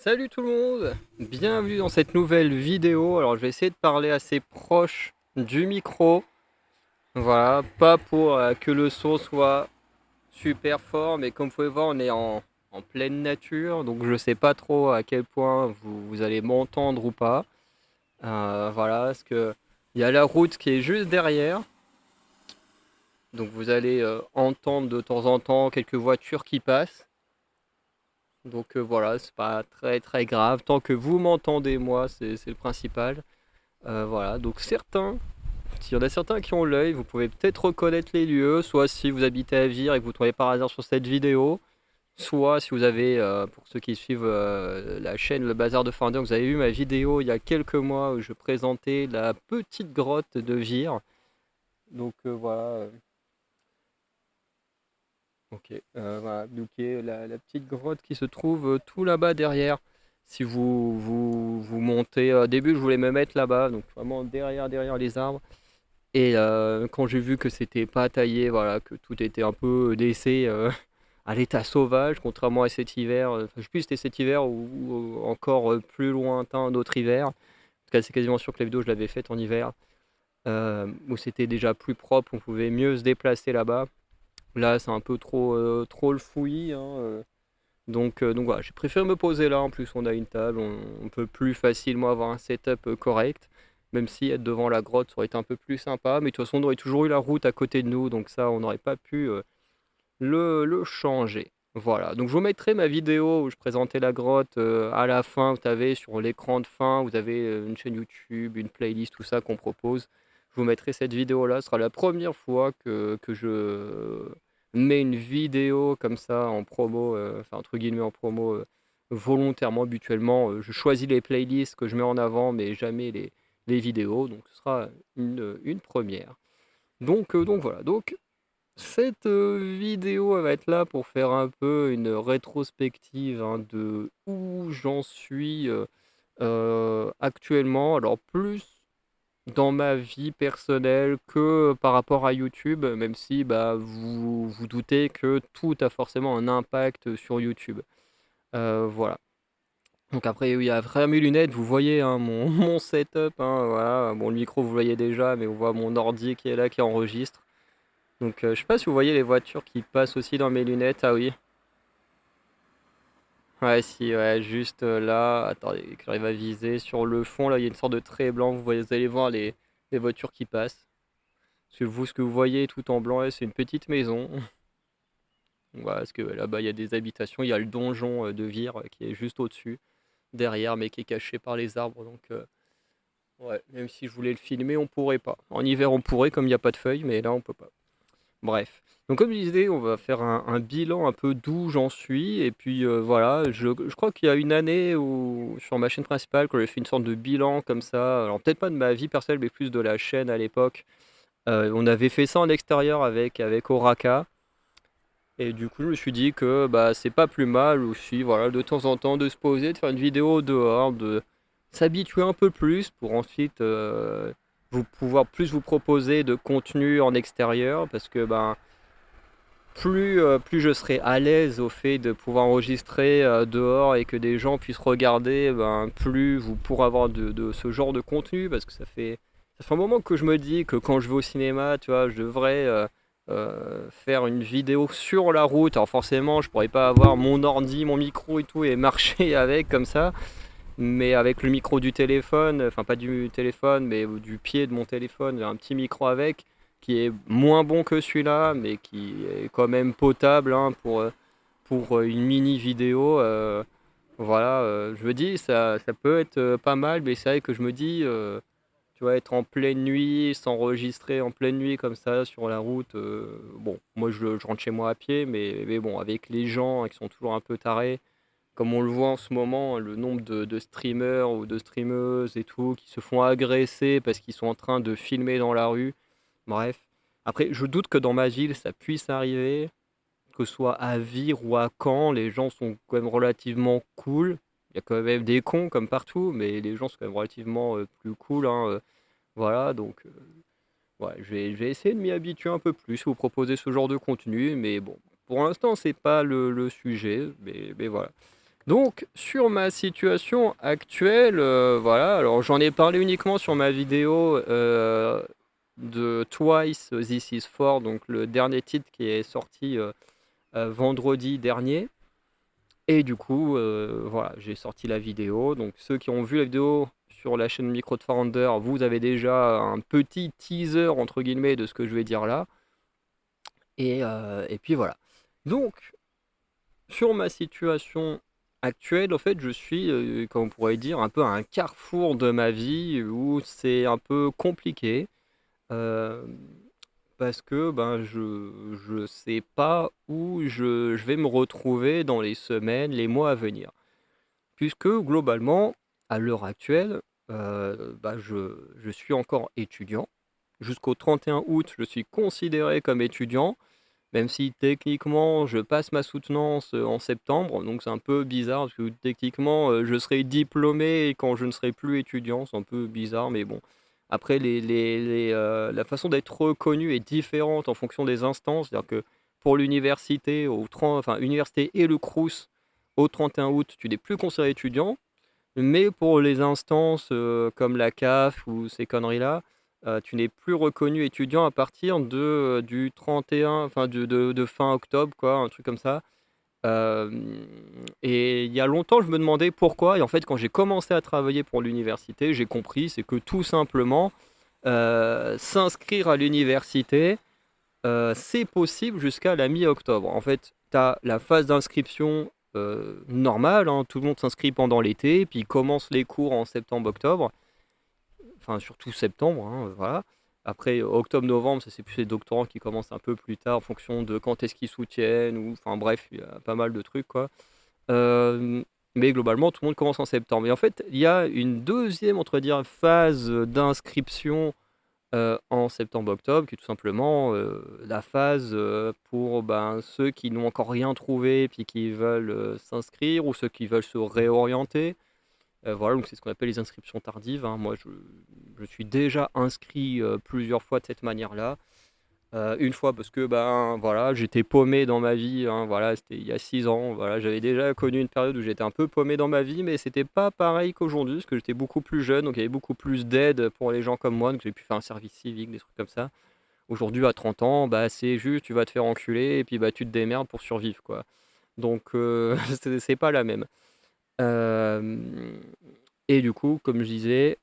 Salut tout le monde, bienvenue dans cette nouvelle vidéo. Alors je vais essayer de parler assez proche du micro, voilà, pas pour que le son soit super fort, mais comme vous pouvez voir on est en pleine nature, donc je sais pas trop à quel point vous allez m'entendre ou pas. Voilà, parce que il y a la route qui est juste derrière, donc vous allez entendre de temps en temps quelques voitures qui passent. Donc voilà, c'est pas très très grave. Tant que vous m'entendez, moi, c'est le principal. Voilà, donc s'il y en a certains qui ont l'œil, vous pouvez peut-être reconnaître les lieux, soit si vous habitez à Vire et que vous tombez par hasard sur cette vidéo, soit si vous avez, pour ceux qui suivent la chaîne Le Bazar de Finding, vous avez vu ma vidéo il y a quelques mois où je présentais la petite grotte de Vire. Donc voilà, ok, voilà, donc la petite grotte qui se trouve tout là-bas derrière. Si vous montez, au début je voulais me mettre là-bas, donc vraiment derrière les arbres. Et quand j'ai vu que c'était pas taillé, voilà, que tout était un peu laissé à l'état sauvage, contrairement à cet hiver, enfin, je sais plus si c'était cet hiver ou encore plus lointain d'autres hivers. En tout cas, c'est quasiment sûr que la vidéo je l'avais faite en hiver, où c'était déjà plus propre, on pouvait mieux se déplacer là-bas. Là, c'est un peu trop le fouillis, hein, donc voilà, j'ai préféré me poser là. En plus, on a une table, on peut plus facilement avoir un setup correct. Même si être devant la grotte, ça aurait été un peu plus sympa. Mais de toute façon, on aurait toujours eu la route à côté de nous, donc ça, on n'aurait pas pu le changer. Voilà, donc je vous mettrai ma vidéo où je présentais la grotte à la fin. Vous avez sur l'écran de fin, vous avez une chaîne YouTube, une playlist, tout ça qu'on propose. Je vous mettrai cette vidéo-là. Ce sera la première fois que je mets une vidéo comme ça en promo, enfin entre guillemets en promo volontairement, habituellement. Je choisis les playlists que je mets en avant, mais jamais les vidéos. Donc ce sera une première. Donc voilà. Donc cette vidéo elle va être là pour faire un peu une rétrospective, hein, de où j'en suis actuellement. Alors plus dans ma vie personnelle que par rapport à YouTube, même si bah, vous vous doutez que tout a forcément un impact sur YouTube. Voilà. Donc après, oui, à travers mes lunettes, vous voyez, hein, mon setup, hein, voilà. Bon, le micro, vous voyez déjà, mais on voit mon ordi qui est là, qui enregistre. Donc je sais pas si vous voyez les voitures qui passent aussi dans mes lunettes. Ah oui. Ouais, si, ouais, juste là. Attendez, que j'arrive à viser. Sur le fond, là, il y a une sorte de trait blanc. Vous allez voir les voitures qui passent. Parce que vous, ce que vous voyez tout en blanc, là, c'est une petite maison. Voilà, parce que là-bas, il y a des habitations. Il y a le donjon de Vire qui est juste au-dessus, derrière, mais qui est caché par les arbres. Donc, ouais, même si je voulais le filmer, on pourrait pas. En hiver, on pourrait, comme il n'y a pas de feuilles, mais là, on peut pas. Bref. Donc comme je disais, on va faire un bilan un peu d'où j'en suis. Et puis voilà, je crois qu'il y a une année où sur ma chaîne principale, quand j'ai fait une sorte de bilan comme ça, alors peut-être pas de ma vie personnelle, mais plus de la chaîne à l'époque. On avait fait ça en extérieur avec Oraka. Et du coup, je me suis dit que bah, c'est pas plus mal aussi, voilà, de temps en temps, de se poser, de faire une vidéo dehors, de s'habituer un peu plus pour ensuite vous pouvoir plus vous proposer de contenu en extérieur. Parce que ben plus je serai à l'aise au fait de pouvoir enregistrer dehors et que des gens puissent regarder, ben, plus vous pourrez avoir de ce genre de contenu. Parce que ça fait un moment que je me dis que quand je vais au cinéma, tu vois, je devrais faire une vidéo sur la route. Alors forcément, je pourrais pas avoir mon ordi, mon micro et tout et marcher avec comme ça. Mais avec le micro du téléphone, enfin pas du téléphone, mais du pied de mon téléphone, un petit micro avec, qui est moins bon que celui-là, mais qui est quand même potable, hein, pour une mini vidéo. Voilà, je me dis, ça peut être pas mal, mais c'est vrai que je me dis, tu vois, être en pleine nuit, s'enregistrer en pleine nuit comme ça sur la route. Bon, moi je rentre chez moi à pied, mais bon, avec les gens qui sont toujours un peu tarés, comme on le voit en ce moment, le nombre de streamers ou de streameuses et tout qui se font agresser parce qu'ils sont en train de filmer dans la rue. Bref. Après, je doute que dans ma ville ça puisse arriver, que ce soit à Vire ou à Caen, les gens sont quand même relativement cool. Il y a quand même des cons comme partout, mais les gens sont quand même relativement plus cool, hein, voilà, donc ouais, je vais essayer de m'y habituer un peu plus, vous proposer ce genre de contenu, mais bon, pour l'instant c'est pas le sujet, mais voilà. Donc, sur ma situation actuelle, voilà, alors j'en ai parlé uniquement sur ma vidéo de Twice This Is For, donc le dernier titre qui est sorti vendredi dernier. Et du coup, voilà, j'ai sorti la vidéo. Donc, ceux qui ont vu la vidéo sur la chaîne Micro de Founder, vous avez déjà un petit teaser, entre guillemets, de ce que je vais dire là. Et puis voilà. Donc, sur ma situation actuelle, en fait, je suis, comme on pourrait dire, un peu à un carrefour de ma vie où c'est un peu compliqué. euh, Parce que ben, je sais pas où je vais me retrouver dans les semaines, les mois à venir. Puisque globalement, à l'heure actuelle, bah, je suis encore étudiant. Jusqu'au 31 août, je suis considéré comme étudiant. Même si techniquement je passe ma soutenance en septembre, donc c'est un peu bizarre parce que techniquement je serai diplômé quand je ne serai plus étudiant, c'est un peu bizarre, mais bon. Après, la façon d'être reconnu est différente en fonction des instances, c'est-à-dire que pour l'université, enfin université et le Crous, au 31 août, tu n'es plus considéré étudiant, mais pour les instances comme la CAF ou ces conneries-là, tu n'es plus reconnu étudiant à partir du 31, enfin de fin octobre, quoi, un truc comme ça. Euh, et il y a longtemps, je me demandais pourquoi. Et en fait, quand j'ai commencé à travailler pour l'université, j'ai compris, c'est que tout simplement, s'inscrire à l'université, c'est possible jusqu'à la mi-octobre. En fait, tu as la phase d'inscription normale, hein, tout le monde s'inscrit pendant l'été, puis commence les cours en septembre-octobre, enfin surtout septembre, hein, voilà. Après, octobre-novembre, ça c'est plus les doctorants qui commencent un peu plus tard en fonction de quand est-ce qu'ils soutiennent, ou enfin bref, il y a pas mal de trucs, quoi. Euh, mais globalement, tout le monde commence en septembre. Et en fait, il y a une deuxième, entre dire, phase d'inscription en septembre-octobre, qui est tout simplement la phase pour ben, ceux qui n'ont encore rien trouvé puis qui veulent s'inscrire ou ceux qui veulent se réorienter. Voilà, donc c'est ce qu'on appelle les inscriptions tardives, hein. Moi, je suis déjà inscrit plusieurs fois de cette manière-là. Une fois parce que ben voilà, j'étais paumé dans ma vie, hein, voilà, c'était il y a 6 ans, voilà, j'avais déjà connu une période où j'étais un peu paumé dans ma vie, mais c'était pas pareil qu'aujourd'hui, parce que j'étais beaucoup plus jeune, donc il y avait beaucoup plus d'aide pour les gens comme moi, donc j'ai pu faire un service civique, des trucs comme ça. Aujourd'hui, à 30 ans, bah c'est juste, tu vas te faire enculer, et puis bah tu te démerdes pour survivre, quoi. Donc c'est pas la même. Euh, et du coup, comme je disais,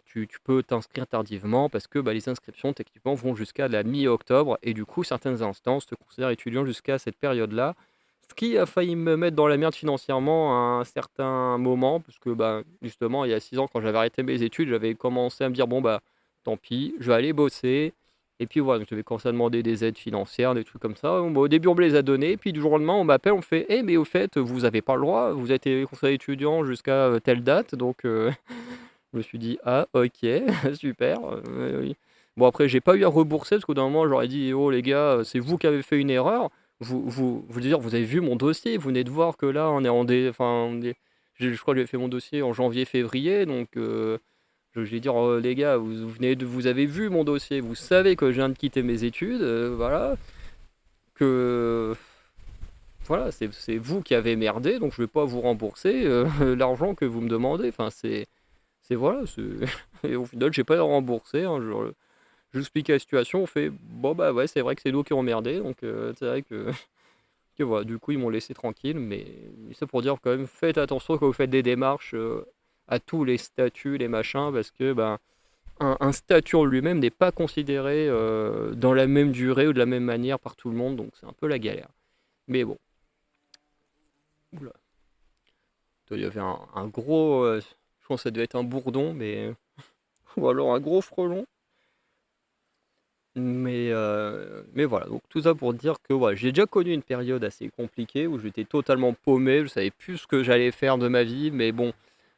tu peux t'inscrire tardivement parce que bah, les inscriptions techniquement vont jusqu'à la mi-octobre et du coup certaines instances te considèrent étudiant jusqu'à cette période-là. Ce qui a failli me mettre dans la merde financièrement à un certain moment, parce que bah, justement il y a 6 ans quand j'avais arrêté mes études, j'avais commencé à me dire bon bah tant pis, je vais aller bosser. Et puis voilà, donc j'avais commencé à demander des aides financières, des trucs comme ça. Bon, bah, au début on me les a données, puis du jour au lendemain on m'appelle, on me fait eh mais au fait vous n'avez pas le droit, vous êtes conseiller étudiant jusqu'à telle date, donc je me suis dit: «Ah OK, super, oui». Bon après j'ai pas eu à rembourser parce qu'au bout d'un moment j'aurais dit: «Oh les gars, c'est vous qui avez fait une erreur. Vous avez vu mon dossier, vous venez de voir que là on est en dé enfin on est» je crois que j'ai fait mon dossier en janvier-février donc je vais dire: «Les gars, vous avez vu mon dossier, vous savez que je viens de quitter mes études, voilà, que voilà, c'est vous qui avez merdé donc je vais pas vous rembourser, l'argent que vous me demandez». Enfin c'est voilà, et au final, j'ai pas remboursé, hein, j'explique la situation, on fait bon bah ouais, c'est vrai que c'est nous qui ont merdé, donc c'est vrai que voilà, du coup ils m'ont laissé tranquille, mais c'est pour dire quand même, faites attention quand vous faites des démarches à tous les statuts, les machins, parce que ben un statut en lui-même n'est pas considéré dans la même durée ou de la même manière par tout le monde, donc c'est un peu la galère. Mais bon, oula, il y avait un gros, je pense que ça devait être un bourdon, mais ou alors un gros frelon. Mais voilà, donc tout ça pour dire que ouais, j'ai déjà connu une période assez compliquée où j'étais totalement paumé, je savais plus ce que j'allais faire de ma vie, mais bon,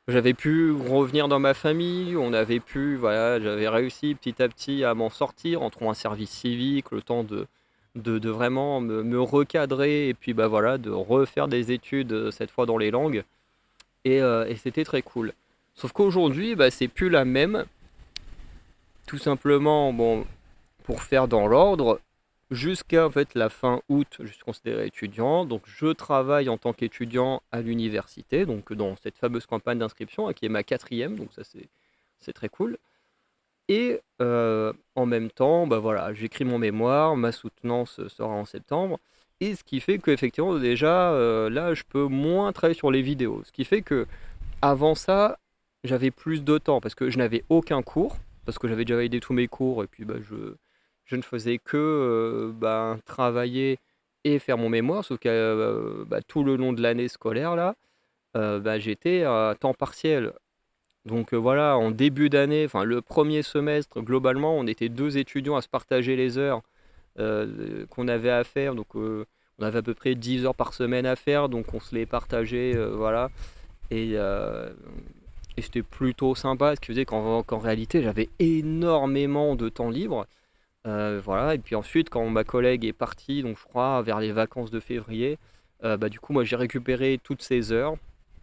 j'avais pu revenir dans ma famille, on avait pu, voilà, j'avais réussi petit à petit à m'en sortir en trouvant un service civique, le temps de vraiment me recadrer et puis bah voilà, de refaire des études cette fois dans les langues et c'était très cool. Sauf qu'aujourd'hui, bah, c'est plus la même, tout simplement, bon, pour faire dans l'ordre. jusqu'à en fait la fin août, je suis considéré étudiant. Donc je travaille en tant qu'étudiant à l'université, donc dans cette fameuse campagne d'inscription, hein, qui est ma quatrième, donc ça c'est très cool. Et en même temps, bah voilà, j'écris mon mémoire, ma soutenance sera en septembre. Et ce qui fait qu'effectivement, déjà, là, je peux moins travailler sur les vidéos. Ce qui fait que avant ça, j'avais plus de temps parce que je n'avais aucun cours, parce que j'avais déjà validé tous mes cours, et puis bah, je ne faisais que bah, travailler et faire mon mémoire, sauf que bah, tout le long de l'année scolaire, là, bah, j'étais à temps partiel. Donc voilà, en début d'année, enfin le premier semestre, globalement, on était deux étudiants à se partager les heures qu'on avait à faire. Donc on avait à peu près 10 heures par semaine à faire, donc on se les partageait, voilà. Et, euh, et c'était plutôt sympa, ce qui faisait qu'en réalité, j'avais énormément de temps libre. Voilà, et puis ensuite, quand ma collègue est partie, donc je crois vers les vacances de février, bah, du coup, moi j'ai récupéré toutes ces heures.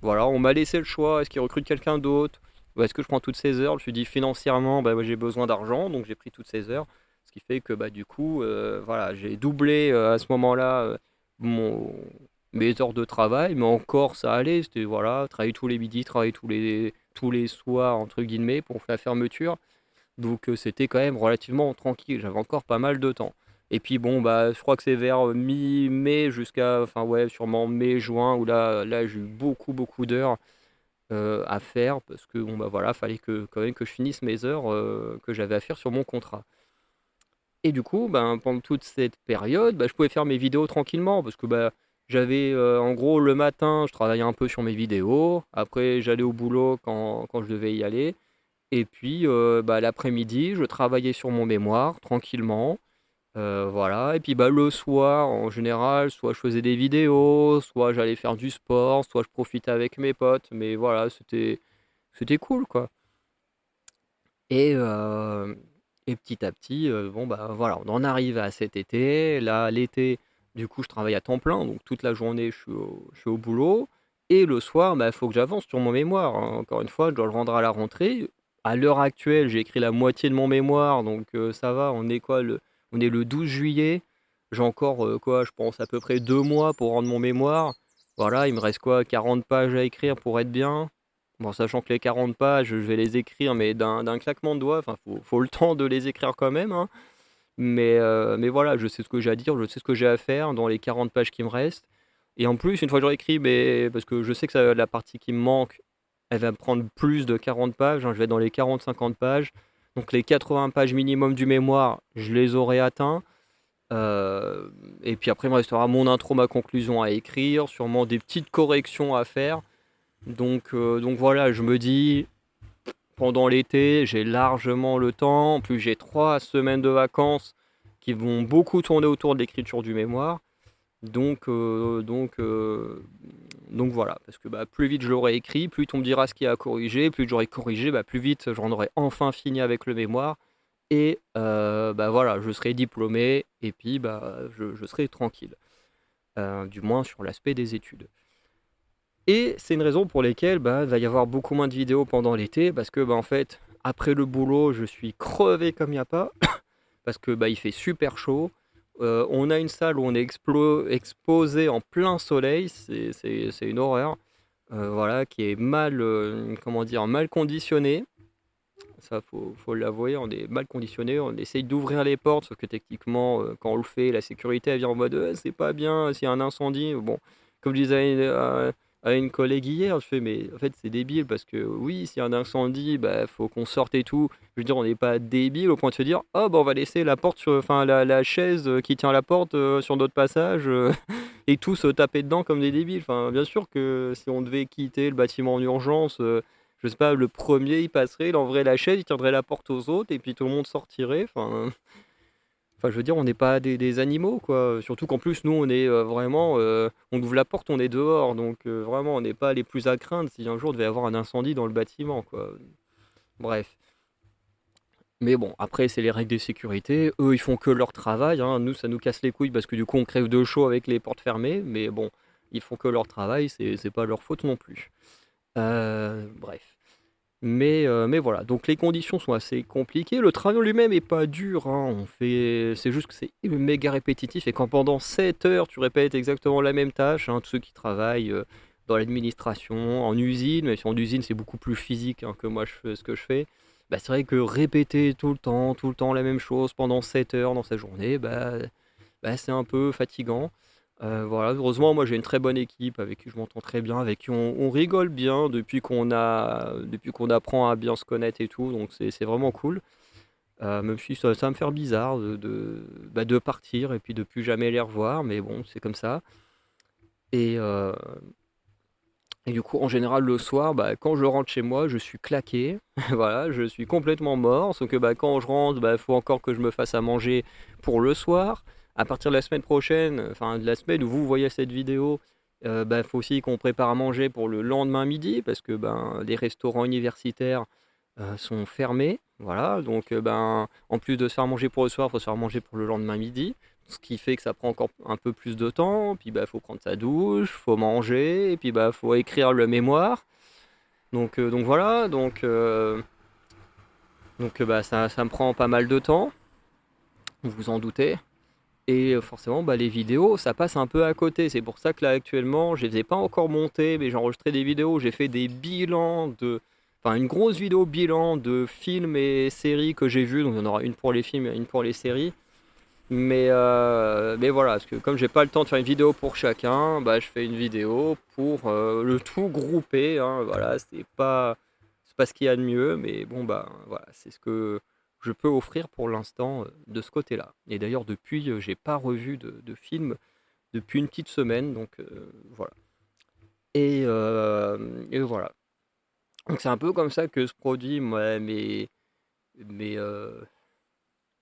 Voilà, on m'a laissé le choix, est-ce qu'il recrute quelqu'un d'autre? Ou est-ce que je prends toutes ces heures? Je me suis dit financièrement, bah, moi, j'ai besoin d'argent, donc j'ai pris toutes ces heures. Ce qui fait que bah, du coup, voilà, j'ai doublé à ce moment-là mon, mes heures de travail, mais encore ça allait, c'était voilà, travailler tous les midis, travailler tous les soirs, entre guillemets, pour faire la fermeture. Donc c'était quand même relativement tranquille, j'avais encore pas mal de temps. Et puis bon, bah, je crois que c'est vers mi-mai jusqu'à, enfin ouais, sûrement mai-juin, où là j'ai eu beaucoup beaucoup d'heures à faire, parce que bon bah voilà, fallait quand même que je finisse mes heures que j'avais à faire sur mon contrat. Et du coup, ben, pendant toute cette période, bah, je pouvais faire mes vidéos tranquillement, parce que bah, j'avais en gros le matin, je travaillais un peu sur mes vidéos, après j'allais au boulot quand je devais y aller. Et puis, bah, l'après-midi, je travaillais sur mon mémoire tranquillement, voilà. Et puis, bah, le soir, en général, soit je faisais des vidéos, soit j'allais faire du sport, soit je profitais avec mes potes. Mais voilà, c'était cool, quoi. Et, euh, et petit à petit, bon, bah, voilà, on en arrive à cet été. Là, l'été, du coup, je travaille à temps plein, donc toute la journée, je suis au boulot. Et le soir, bah, il faut que j'avance sur mon mémoire, hein. Encore une fois, je dois le rendre à la rentrée. À l'heure actuelle, j'ai écrit la moitié de mon mémoire, donc ça va. On est le 12 juillet. J'ai encore, quoi, je pense, à peu près 2 mois pour rendre mon mémoire. Voilà, il me reste quoi, 40 pages à écrire pour être bien. Bon, sachant que les 40 pages, je vais les écrire, mais d'un claquement de doigts. Enfin, faut le temps de les écrire quand même, hein. Mais voilà, je sais ce que j'ai à dire, je sais ce que j'ai à faire dans les 40 pages qui me restent. Et en plus, une fois que j'aurai écrit, mais, parce que je sais que la partie qui me manque, elle va me prendre plus de 40 pages, hein, je vais être dans les 40-50 pages. Donc les 80 pages minimum du mémoire, je les aurai atteints. Euh, et puis après, il me restera mon intro, ma conclusion à écrire, sûrement des petites corrections à faire. Donc voilà, je me dis, pendant l'été, j'ai largement le temps. En plus, j'ai 3 semaines de vacances qui vont beaucoup tourner autour de l'écriture du mémoire. Donc, euh, donc, euh, donc voilà, parce que bah, plus vite je l'aurai écrit, plus vite on me dira ce qu'il y a à corriger, plus vite j'aurai corrigé, bah, plus vite j'en aurai enfin fini avec le mémoire. Et bah voilà, je serai diplômé et puis bah, je serai tranquille. Du moins sur l'aspect des études. Et c'est une raison pour laquelle bah, il va y avoir beaucoup moins de vidéos pendant l'été, parce que bah, en fait, après le boulot, je suis crevé comme il n'y a pas, parce que bah, il fait super chaud. On a une salle où on est exposé en plein soleil, c'est une horreur, voilà, qui est mal, comment dire, mal conditionnée. Ça, faut l'avouer, on est mal conditionné. On essaye d'ouvrir les portes, sauf que techniquement, quand on le fait, la sécurité elle vient en mode c'est pas bien, s'il y a un incendie. Bon, comme je disais à une collègue hier, je fais mais en fait c'est débile parce que oui, s'il y a un incendie, bah faut qu'on sorte et tout. Je veux dire, on n'est pas débile au point de se dire oh bah on va laisser la porte, enfin la chaise qui tient la porte sur notre passage et tous se taper dedans comme des débiles. Enfin, bien sûr que si on devait quitter le bâtiment en urgence. Je sais pas, le premier il passerait, il enverrait la chaise, il tiendrait la porte aux autres et puis tout le monde sortirait. Enfin, je veux dire, on n'est pas des animaux, quoi. Surtout qu'en plus, nous, on est vraiment. On ouvre la porte, on est dehors. Donc, vraiment, on n'est pas les plus à craindre si un jour il devait y avoir un incendie dans le bâtiment, quoi. Bref. Mais bon, après, c'est les règles de sécurité. Eux, ils font que leur travail, hein. Nous, ça nous casse les couilles parce que du coup, on crève de chaud avec les portes fermées. Mais bon, ils font que leur travail, c'est pas leur faute non plus. Bref. Mais voilà, donc les conditions sont assez compliquées. Le travail en lui-même est pas dur, hein. C'est juste que c'est méga répétitif et quand pendant 7 heures tu répètes exactement la même tâche, hein, tous ceux qui travaillent dans l'administration, en usine, mais si en usine c'est beaucoup plus physique, hein, que moi je fais ce que je fais, bah, c'est vrai que répéter tout le temps la même chose pendant 7 heures dans sa journée, bah, c'est un peu fatigant. Voilà, heureusement, moi j'ai une très bonne équipe avec qui je m'entends très bien, avec qui on rigole bien depuis qu'on apprend à bien se connaître et tout, donc c'est vraiment cool. Même si ça va me faire bizarre de partir et puis de plus jamais les revoir, mais bon, c'est comme ça. Et, euh, et du coup, en général, le soir, bah, quand je rentre chez moi, je suis claqué. Voilà, je suis complètement mort. Sauf que bah, quand je rentre, il faut encore que je me fasse à manger pour le soir. À partir de la semaine prochaine, enfin de la semaine où vous voyez cette vidéo, il faut aussi qu'on prépare à manger pour le lendemain midi parce que les restaurants universitaires sont fermés. Voilà, donc en plus de se faire manger pour le soir, il faut se faire manger pour le lendemain midi. Ce qui fait que ça prend encore un peu plus de temps. Puis faut prendre sa douche, faut manger, et puis faut écrire le mémoire. Donc voilà, ça me prend pas mal de temps, vous vous en doutez. Et forcément, les vidéos, ça passe un peu à côté. C'est pour ça que là, actuellement, je les ai pas encore montées, mais j'ai enregistré des vidéos. J'ai fait des bilans enfin, une grosse vidéo bilan de films et séries que j'ai vues. Donc, il y en aura une pour les films et une pour les séries. Mais voilà, parce que comme j'ai pas le temps de faire une vidéo pour chacun, je fais une vidéo pour le tout grouper, hein. Voilà, c'est pas ce qu'il y a de mieux, mais bon, voilà, c'est ce que je peux offrir pour l'instant de ce côté-là. Et d'ailleurs, depuis, j'ai pas revu de film depuis une petite semaine, donc voilà. Et voilà. Donc c'est un peu comme ça que se produit mes,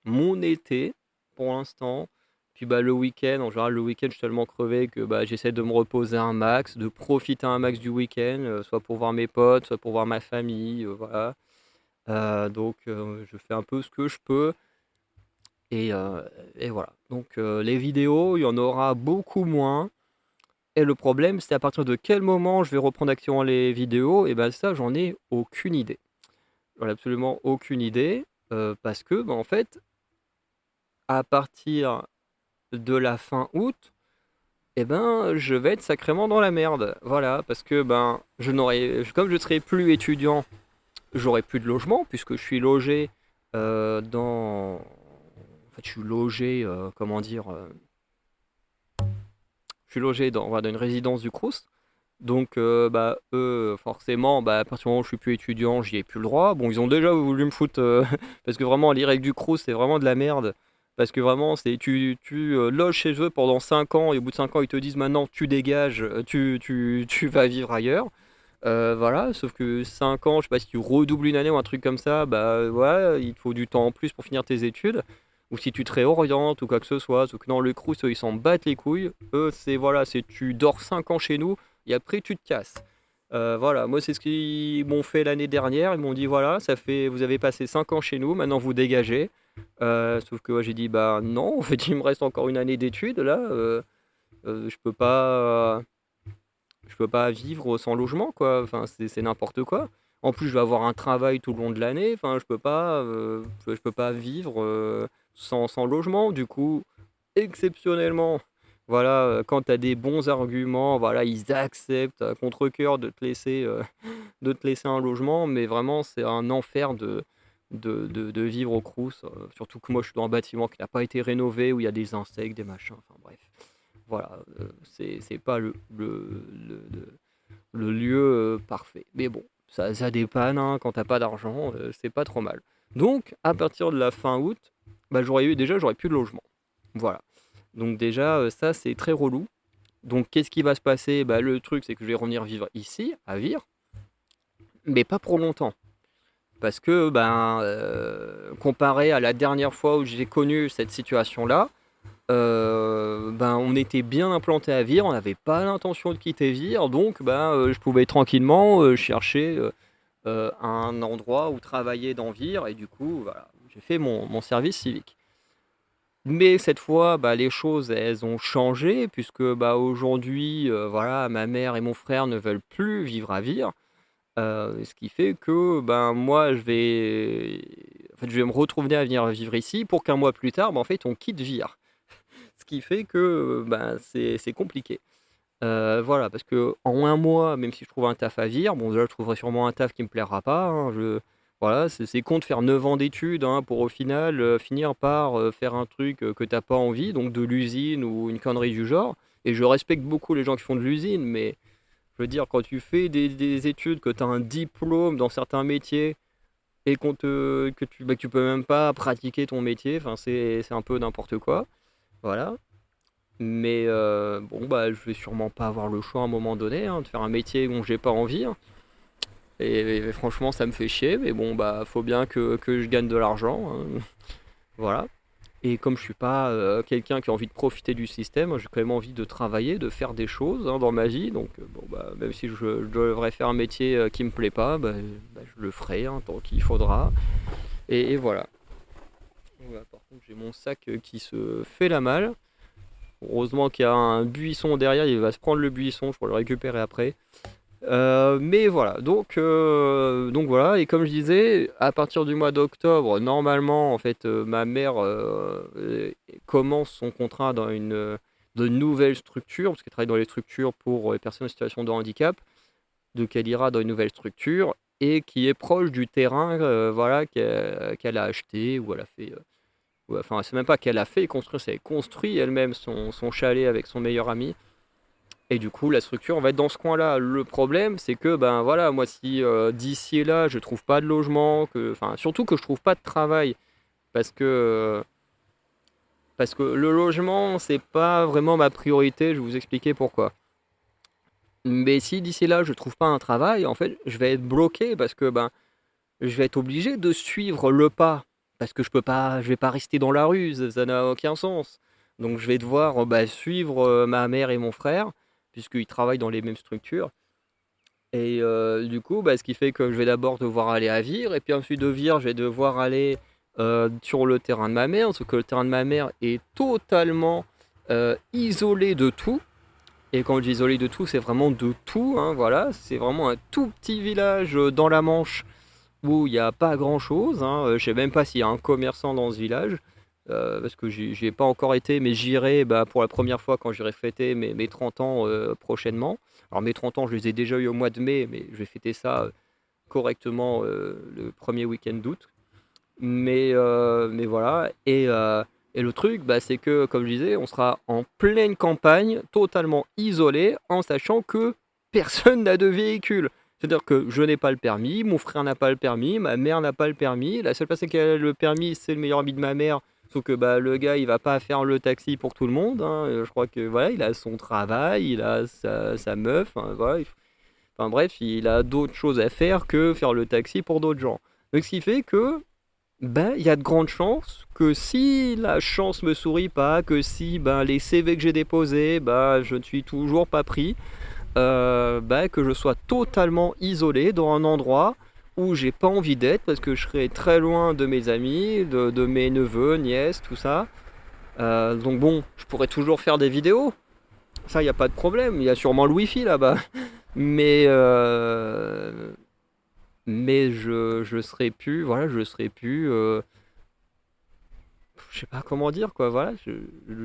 mon été pour l'instant. Puis le week-end, en général, le week-end, je suis tellement crevé que j'essaie de me reposer un max, de profiter un max du week-end, soit pour voir mes potes, soit pour voir ma famille, voilà. Donc je fais un peu ce que je peux. Et, euh, et voilà. Donc les vidéos, il y en aura beaucoup moins. Et le problème, c'est à partir de quel moment je vais reprendre activement les vidéos, et ça, j'en ai aucune idée. J'en ai absolument aucune idée. Parce que, en fait, à partir de la fin août, je vais être sacrément dans la merde. Voilà, parce que comme je serai plus étudiant, j'aurai plus de logement puisque je suis logé dans. En fait, je suis logé, comment dire, je suis logé dans, voilà, dans une résidence du Crous. Donc, eux, forcément, à partir du moment où je suis plus étudiant, j'y ai plus le droit. Bon, ils ont déjà voulu me foutre, parce que vraiment, les règles du Crous, c'est vraiment de la merde. Parce que vraiment, tu loges chez eux pendant 5 ans, et au bout de 5 ans, ils te disent maintenant, tu dégages, tu vas vivre ailleurs. Voilà, sauf que 5 ans, je sais pas si tu redoubles une année ou un truc comme ça, ouais, il te faut du temps en plus pour finir tes études. Ou si tu te réorientes ou quoi que ce soit. Sauf que non, le Crous, eux, ils s'en battent les couilles. Eux, c'est voilà, c'est tu dors 5 ans chez nous et après tu te casses. Voilà, moi c'est ce qu'ils m'ont fait l'année dernière. Ils m'ont dit voilà, vous avez passé 5 ans chez nous, maintenant vous dégagez. Sauf que moi j'ai dit bah non, en fait il me reste encore une année d'études là. Je peux pas. Je peux pas vivre sans logement, quoi. Enfin, c'est n'importe quoi. En plus, je vais avoir un travail tout le long de l'année. Enfin, je peux pas vivre sans logement. Du coup, exceptionnellement, voilà, quand tu as des bons arguments, voilà, ils acceptent à contre-cœur de te laisser un logement. Mais vraiment, c'est un enfer de vivre au Crous. Surtout que moi, je suis dans un bâtiment qui n'a pas été rénové, où il y a des insectes, des machins. Enfin, bref. Voilà, c'est pas le lieu parfait. Mais bon, ça dépanne, hein, quand t'as pas d'argent, c'est pas trop mal. Donc, à partir de la fin août, j'aurais plus de logement. Voilà. Donc déjà, ça, c'est très relou. Donc, qu'est-ce qui va se passer? Le truc, c'est que je vais revenir vivre ici, à Vire, mais pas pour longtemps. Parce que, comparé à la dernière fois où j'ai connu cette situation-là, on était bien implanté à Vire, on n'avait pas l'intention de quitter Vire, donc je pouvais tranquillement chercher un endroit où travailler dans Vire, et du coup, voilà, j'ai fait mon service civique. Mais cette fois, les choses, elles ont changé, puisque aujourd'hui, voilà, ma mère et mon frère ne veulent plus vivre à Vire. Ce qui fait que, ben, moi, je vais me retrouver à venir vivre ici pour qu'un mois plus tard, ben, en fait, on quitte Vire. Ce qui fait que, ben, c'est compliqué. Voilà, parce que en un mois, même si je trouve un taf à Vire, bon, déjà, je trouverai sûrement un taf qui me plaira pas, hein, voilà, c'est con de faire 9 ans d'études, hein, pour au final, finir par, faire un truc, que t'as pas envie, donc de l'usine ou une connerie du genre. Et je respecte beaucoup les gens qui font de l'usine, mais je veux dire, quand tu fais des études, que tu as un diplôme dans certains métiers et que tu peux même pas pratiquer ton métier, enfin, c'est un peu n'importe quoi. Voilà. Mais bon, bah, je vais sûrement pas avoir le choix à un moment donné, hein, de faire un métier dont j'ai pas envie, hein. Et franchement, ça me fait chier, mais bon, bah, faut bien que je gagne de l'argent, hein. Voilà. Et comme je suis pas quelqu'un qui a envie de profiter du système, j'ai quand même envie de travailler, de faire des choses, hein, dans ma vie. Donc, bon, bah, même si je devrais faire un métier qui me plaît pas, bah, je le ferai, hein, tant qu'il faudra. Et voilà. Voilà, par contre, j'ai mon sac qui se fait la malle. Heureusement qu'il y a un buisson derrière, il va se prendre le buisson, je pourrai le récupérer après. Mais voilà, donc voilà, et comme je disais, à partir du mois d'octobre, normalement, en fait, ma mère commence son contrat dans de nouvelles structures, parce qu'elle travaille dans les structures pour les personnes en situation de handicap, donc elle ira dans une nouvelle structure, et qui est proche du terrain, voilà, qu'elle a acheté, ou elle a fait, enfin, c'est même pas qu'elle a fait construire, c'est qu'elle construit elle-même son chalet avec son meilleur ami. Et du coup, la structure, on va être dans ce coin-là. Le problème, c'est que, ben voilà, moi, si d'ici et là, je trouve pas de logement, enfin, surtout que je trouve pas de travail, parce que, euh, parce que le logement, c'est pas vraiment ma priorité, je vais vous expliquer pourquoi. Mais si d'ici là, je trouve pas un travail, en fait, je vais être bloqué, parce que, ben, je vais être obligé de suivre le pas, parce que je vais pas rester dans la rue, ça n'a aucun sens. Donc, je vais devoir bah, suivre ma mère et mon frère, puisqu'ils travaillent dans les mêmes structures. Et du coup, bah, ce qui fait que je vais d'abord devoir aller à Vire, et puis ensuite de Vire, je vais devoir aller sur le terrain de ma mère, parce que le terrain de ma mère est totalement isolé de tout. Et quand je dis isolé de tout, c'est vraiment de tout, hein, voilà. C'est vraiment un tout petit village dans la Manche où il n'y a pas grand-chose, hein. Je sais même pas s'il y a un commerçant dans ce village, parce que j'y ai pas encore été, mais j'irai bah, pour la première fois quand j'irai fêter mes 30 ans prochainement. Alors mes 30 ans, je les ai déjà eu au mois de mai, mais je vais fêter ça correctement le premier week-end d'août. Mais voilà, et le truc, bah, c'est que, comme je disais, on sera en pleine campagne, totalement isolé, en sachant que personne n'a de véhicule. C'est-à-dire que je n'ai pas le permis, mon frère n'a pas le permis, ma mère n'a pas le permis. La seule personne qui a le permis, c'est le meilleur ami de ma mère. Sauf que bah, le gars, il va pas faire le taxi pour tout le monde, hein. Je crois que voilà, il a son travail, il a sa meuf, hein, voilà. Enfin bref, il a d'autres choses à faire que faire le taxi pour d'autres gens. Donc ce qui fait que ben, il y a de grandes chances que si la chance me sourit pas, que si ben, les CV que j'ai déposés, ben, je ne suis toujours pas pris, ben, que je sois totalement isolé dans un endroit où j'ai pas envie d'être parce que je serai très loin de mes amis, de mes neveux, nièces, tout ça. Donc bon, je pourrais toujours faire des vidéos, ça il n'y a pas de problème, il y a sûrement le wifi là-bas. Mais, mais je serai plus, voilà, je serai plus. Je sais pas comment dire quoi, voilà,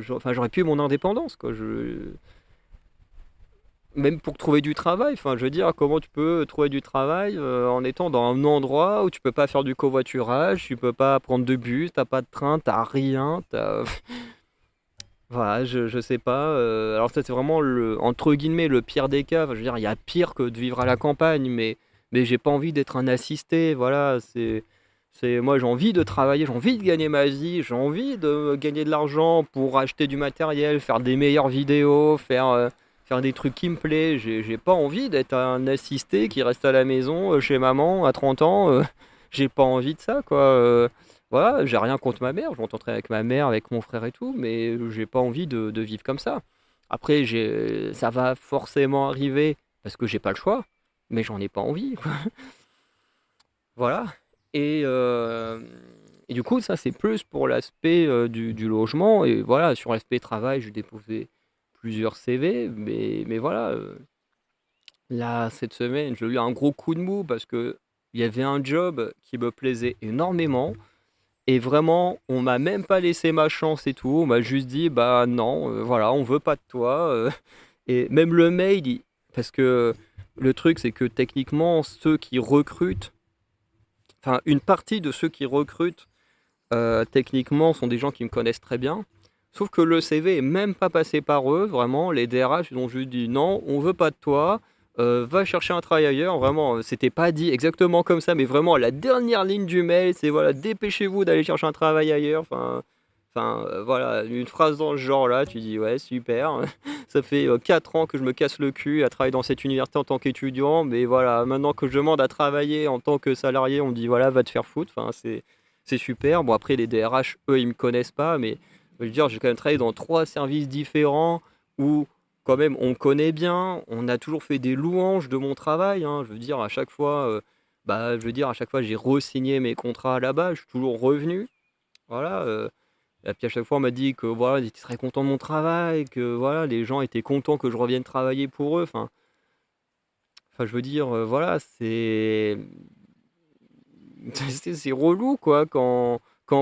enfin j'aurais pu mon indépendance quoi, même pour trouver du travail, enfin je veux dire comment tu peux trouver du travail en étant dans un endroit où tu peux pas faire du covoiturage, tu peux pas prendre de bus, t'as pas de train, t'as rien, voilà, je sais pas, alors ça c'est vraiment le entre guillemets le pire des cas, enfin, je veux dire il y a pire que de vivre à la campagne, mais j'ai pas envie d'être un assisté, voilà, c'est moi j'ai envie de travailler, j'ai envie de gagner ma vie, j'ai envie de gagner de l'argent pour acheter du matériel, faire des meilleures vidéos, faire des trucs qui me plaisent. J'ai pas envie d'être un assisté qui reste à la maison chez maman à 30 ans. J'ai pas envie de ça, quoi. Voilà, j'ai rien contre ma mère, je m'entendrai avec ma mère, avec mon frère et tout, mais j'ai pas envie de vivre comme ça. Après, ça va forcément arriver parce que j'ai pas le choix, mais j'en ai pas envie, quoi. Voilà. Et, euh, et du coup, ça, c'est plus pour l'aspect du logement. Et voilà, sur l'aspect travail, j'ai déposé plusieurs CV. Mais voilà, Là, cette semaine, j'ai eu un gros coup de mou parce que il y avait un job qui me plaisait énormément et vraiment, on m'a même pas laissé ma chance et tout. On m'a juste dit, bah non, voilà, on veut pas de toi. Et même le mail, parce que le truc, c'est que techniquement, ceux qui recrutent, enfin, une partie de ceux qui recrutent, techniquement, sont des gens qui me connaissent très bien. Sauf que le CV est même pas passé par eux, vraiment. Les DRH, ils ont juste dit non, on veut pas de toi, va chercher un travail ailleurs. Vraiment, c'était pas dit exactement comme ça, mais vraiment, la dernière ligne du mail, c'est voilà, dépêchez-vous d'aller chercher un travail ailleurs. Voilà, une phrase dans ce genre-là, tu dis ouais, super. Ça fait 4 ans que je me casse le cul à travailler dans cette université en tant qu'étudiant, mais voilà, maintenant que je demande à travailler en tant que salarié, on me dit voilà, va te faire foutre. C'est super. Bon, après, les DRH, eux, ils me connaissent pas, mais je veux dire, j'ai quand même travaillé dans 3 services différents où, quand même, on me connaît bien. On a toujours fait des louanges de mon travail, hein. Je veux dire, à chaque fois, j'ai re-signé mes contrats là-bas. Je suis toujours revenu. Voilà. Et puis à chaque fois, on m'a dit que voilà, ils étaient très contents de mon travail, que voilà, les gens étaient contents que je revienne travailler pour eux. Je veux dire, voilà, c'est relou, quoi, quand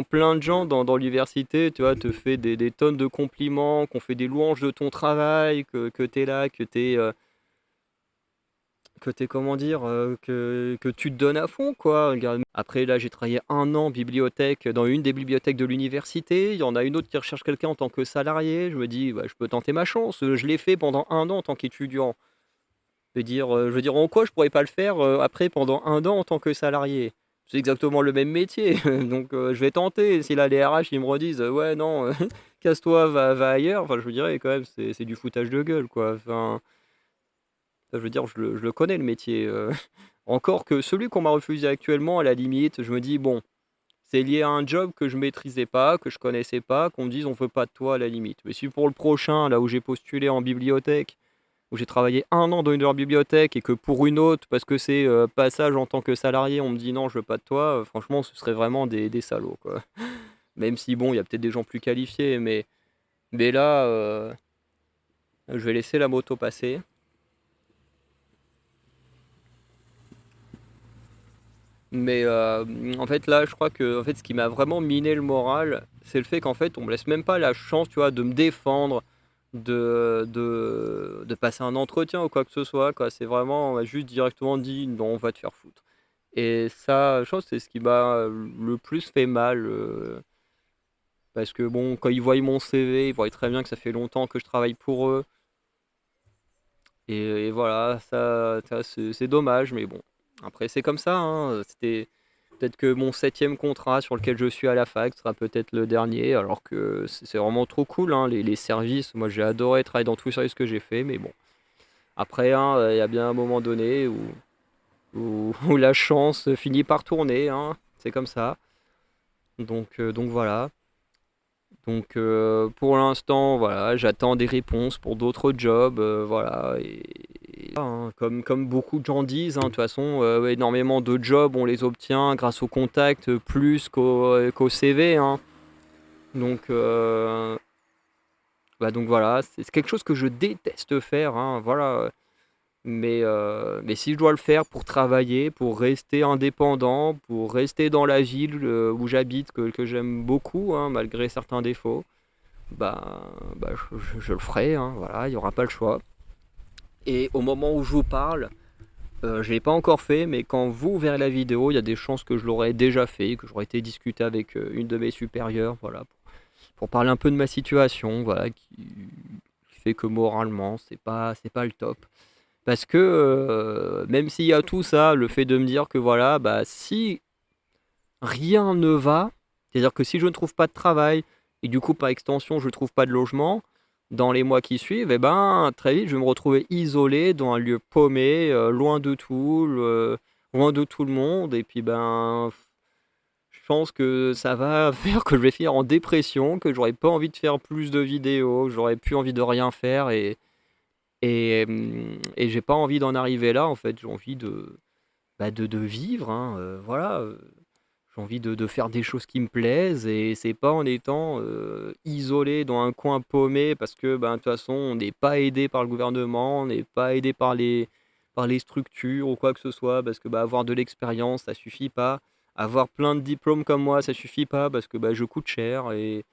plein de gens dans l'université, tu vois, te fait des tonnes de compliments, qu'on fait des louanges de ton travail, que tu es là, comment dire, que tu te donnes à fond, quoi. Regarde. Après, là, j'ai travaillé 1 an en bibliothèque, dans une des bibliothèques de l'université. Il y en a une autre qui recherche quelqu'un en tant que salarié. Je me dis, bah, je peux tenter ma chance. Je l'ai fait pendant 1 an en tant qu'étudiant. Je veux dire, en quoi je pourrais pas le faire après pendant 1 an en tant que salarié? C'est exactement le même métier, donc je vais tenter. Si là les RH ils me redisent ouais non, casse-toi, va ailleurs, je vous dirais quand même c'est du foutage de gueule quoi. Je veux dire, je le connais le métier. Encore que celui qu'on m'a refusé actuellement, à la limite, je me dis bon, c'est lié à un job que je maîtrisais pas, que je connaissais pas, qu'on me dise on veut pas de toi à la limite. Mais si pour le prochain, là où j'ai postulé en bibliothèque, où j'ai travaillé 1 an dans une de leurs bibliothèques et que pour une autre, parce que c'est passage en tant que salarié, on me dit non, je veux pas de toi, franchement, ce serait vraiment des salauds, quoi. Même si, bon, il y a peut-être des gens plus qualifiés, mais là, je vais laisser la moto passer. Mais en fait, là, je crois que en fait, ce qui m'a vraiment miné le moral, c'est le fait qu'en fait, on me laisse même pas la chance, tu vois, de me défendre, de passer un entretien ou quoi que ce soit, quoi. C'est vraiment, on m'a juste directement dit non, on va te faire foutre. Et ça, je pense que c'est ce qui m'a le plus fait mal. Parce que bon, quand ils voient mon CV, ils voient très bien que ça fait longtemps que je travaille pour eux. Et voilà, ça, c'est dommage, mais bon. Après, c'est comme ça, hein. C'était peut-être que mon 7e contrat sur lequel je suis à la fac sera peut-être le dernier, alors que c'est vraiment trop cool, hein, les services. Moi, j'ai adoré travailler dans tous les services que j'ai fait, mais bon. Après, hein, il y a bien un moment donné où la chance finit par tourner, hein. C'est comme ça. Donc voilà. Donc pour l'instant, voilà, j'attends des réponses pour d'autres jobs, voilà. Hein, comme beaucoup de gens disent, hein, de toute façon, ouais, énormément de jobs, on les obtient grâce au contact plus qu'au CV, hein. Donc, donc voilà, c'est quelque chose que je déteste faire, hein, voilà. Mais si je dois le faire pour travailler, pour rester indépendant, pour rester dans la ville où j'habite, que j'aime beaucoup, hein, malgré certains défauts, je le ferai, hein, voilà, il n'y aura pas le choix. Et au moment où je vous parle, je ne l'ai pas encore fait, mais quand vous verrez la vidéo, il y a des chances que je l'aurais déjà fait, que j'aurais été discuter avec une de mes supérieures, voilà, pour parler un peu de ma situation, voilà, qui fait que moralement, c'est pas le top. Parce que même s'il y a tout ça, le fait de me dire que voilà, bah si rien ne va, c'est-à-dire que si je ne trouve pas de travail, et du coup par extension je ne trouve pas de logement, dans les mois qui suivent, eh ben, très vite je vais me retrouver isolé dans un lieu paumé, loin de tout, loin de tout le monde, et puis ben, je pense que ça va faire que je vais finir en dépression, que j'aurais pas envie de faire plus de vidéos, j'aurais plus envie de rien faire, et j'ai pas envie d'en arriver là, en fait, j'ai envie de vivre, hein, voilà. J'ai envie de faire des choses qui me plaisent et c'est pas en étant isolé dans un coin paumé parce que ben, de toute façon on n'est pas aidé par le gouvernement, on n'est pas aidé par par les structures ou quoi que ce soit, parce que bah, avoir de l'expérience, ça suffit pas. Avoir plein de diplômes comme moi, ça suffit pas parce que bah, je coûte cher et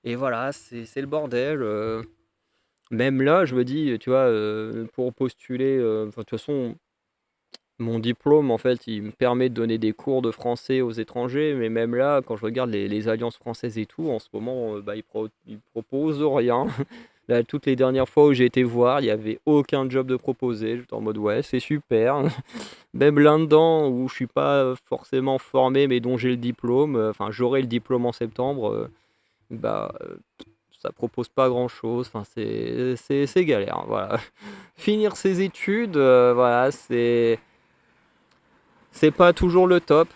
voilà, c'est le bordel. Même là, je me dis, tu vois, pour postuler, enfin, de toute façon, mon diplôme, en fait, il me permet de donner des cours de français aux étrangers, mais même là, quand je regarde les alliances françaises et tout, en ce moment, bah, ils proposent rien. Là, toutes les dernières fois où j'ai été voir, il y avait aucun job de proposé. J'étais en mode ouais, c'est super. Même là-dedans où je suis pas forcément formé, mais dont j'ai le diplôme, enfin j'aurai le diplôme en septembre, bah ça propose pas grand-chose. Enfin c'est galère, hein, voilà. Finir ses études, voilà, c'est pas toujours le top.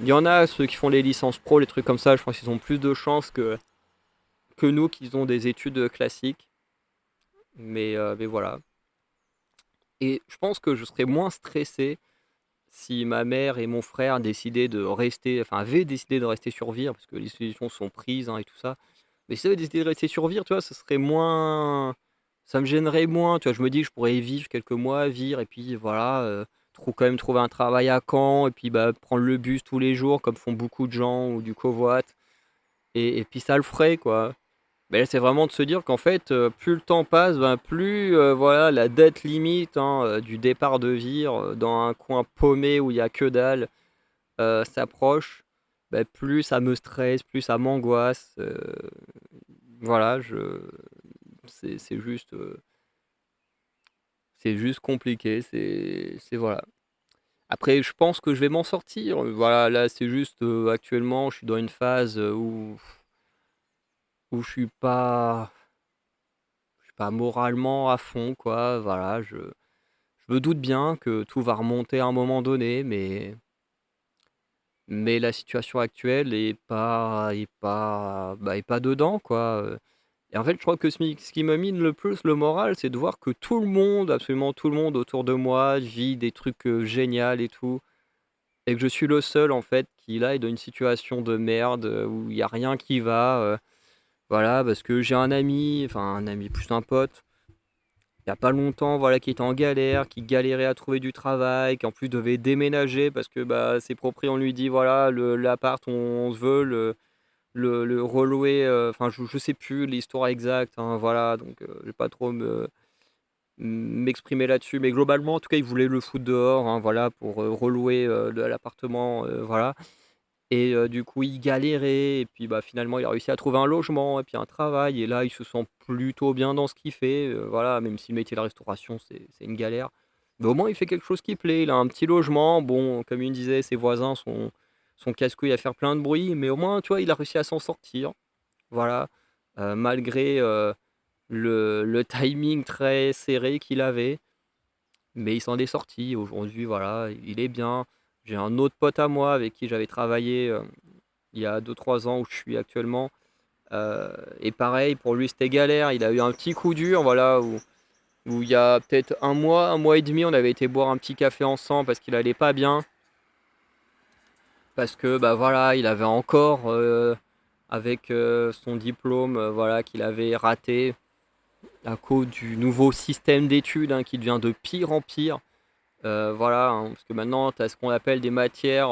Il y en a ceux qui font les licences pro, les trucs comme ça, je pense qu'ils ont plus de chances que nous qui ont des études classiques. Mais voilà. Et je pense que je serais moins stressé si ma mère et mon frère décidaient de rester, enfin avaient décidé de rester sur Vire, parce que les solutions sont prises hein, et tout ça. Mais si ils avaient décidé de rester sur Vire, tu vois, ça serait moins. Ça me gênerait moins, tu vois. Je me dis que je pourrais y vivre quelques mois à Vire, et puis voilà, quand même trouver un travail à Caen, et puis bah, prendre le bus tous les jours, comme font beaucoup de gens, ou du covoit. Et puis ça le ferait, quoi. Mais là, c'est vraiment de se dire qu'en fait, plus le temps passe, ben, plus voilà, la date limite hein, du départ de Vire dans un coin paumé où il n'y a que dalle s'approche, ben, plus ça me stresse, plus ça m'angoisse. Voilà, c'est juste, c'est juste compliqué. Voilà. Après, je pense que je vais m'en sortir. Voilà, là, c'est juste actuellement, je suis dans une phase où je suis pas moralement à fond, quoi. Voilà, je me doute bien que tout va remonter à un moment donné, mais la situation actuelle est pas dedans, quoi. Et en fait, je crois que ce qui me mine le plus le moral, c'est de voir que tout le monde, absolument tout le monde autour de moi, vit des trucs géniaux et tout, et que je suis le seul, en fait, qui là est dans une situation de merde où il y a rien qui va. Voilà, parce que j'ai un ami plus un pote il y a pas longtemps, voilà, qui était en galère, qui galérait à trouver du travail, qui en plus devait déménager parce que bah, ses propriétaires, on lui dit voilà, l'appart, on se veut le relouer. Enfin, je sais plus l'histoire exacte, hein, voilà, donc je vais pas trop m'exprimer là-dessus, mais globalement, en tout cas, il voulait le foutre dehors, hein, voilà, pour relouer l'appartement, voilà. Et du coup, il galérait et puis, bah, finalement, il a réussi à trouver un logement et puis un travail et là, il se sent plutôt bien dans ce qu'il fait, voilà, même si le métier de la restauration, c'est une galère. Mais au moins, il fait quelque chose qui plaît. Il a un petit logement. Bon, comme il me disait, ses voisins sont casse-couilles à faire plein de bruit, mais au moins, tu vois, il a réussi à s'en sortir. Voilà, malgré, le timing très serré qu'il avait. Mais il s'en est sorti. Aujourd'hui, voilà, il est bien. J'ai un autre pote à moi avec qui j'avais travaillé, il y a 2 3 ans où je suis actuellement. Et pareil, pour lui, c'était galère. Il a eu un petit coup dur, voilà, où il y a peut-être un mois et demi, on avait été boire un petit café ensemble parce qu'il allait pas bien. Parce que, bah voilà, il avait encore, avec son diplôme, voilà, qu'il avait raté à cause du nouveau système d'études hein, qui devient de pire en pire. Voilà, hein, parce que maintenant, tu as ce qu'on appelle des matières.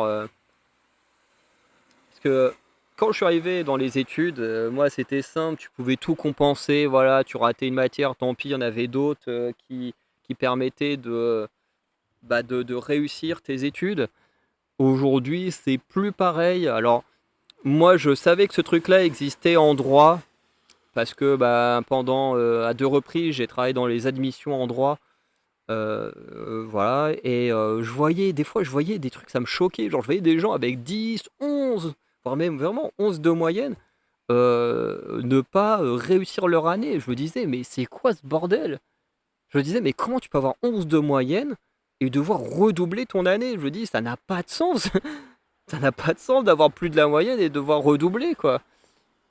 Parce que quand je suis arrivé dans les études, moi c'était simple, tu pouvais tout compenser. Voilà, tu ratais une matière, tant pis, il y en avait d'autres qui permettaient de réussir tes études. Aujourd'hui, c'est plus pareil. Alors, moi je savais que ce truc-là existait en droit, parce que bah, pendant à 2 reprises, j'ai travaillé dans les admissions en droit. Voilà et je voyais des fois, je voyais des trucs, ça me choquait, genre je voyais des gens avec 10 11 voire même vraiment 11 de moyenne, ne pas, réussir leur année. Je me disais: «Mais c'est quoi ce bordel?» Je me disais: «Mais comment tu peux avoir 11 de moyenne et devoir redoubler ton année?» Je me dis: «Ça n'a pas de sens!» Ça n'a pas de sens d'avoir plus de la moyenne et devoir redoubler, quoi.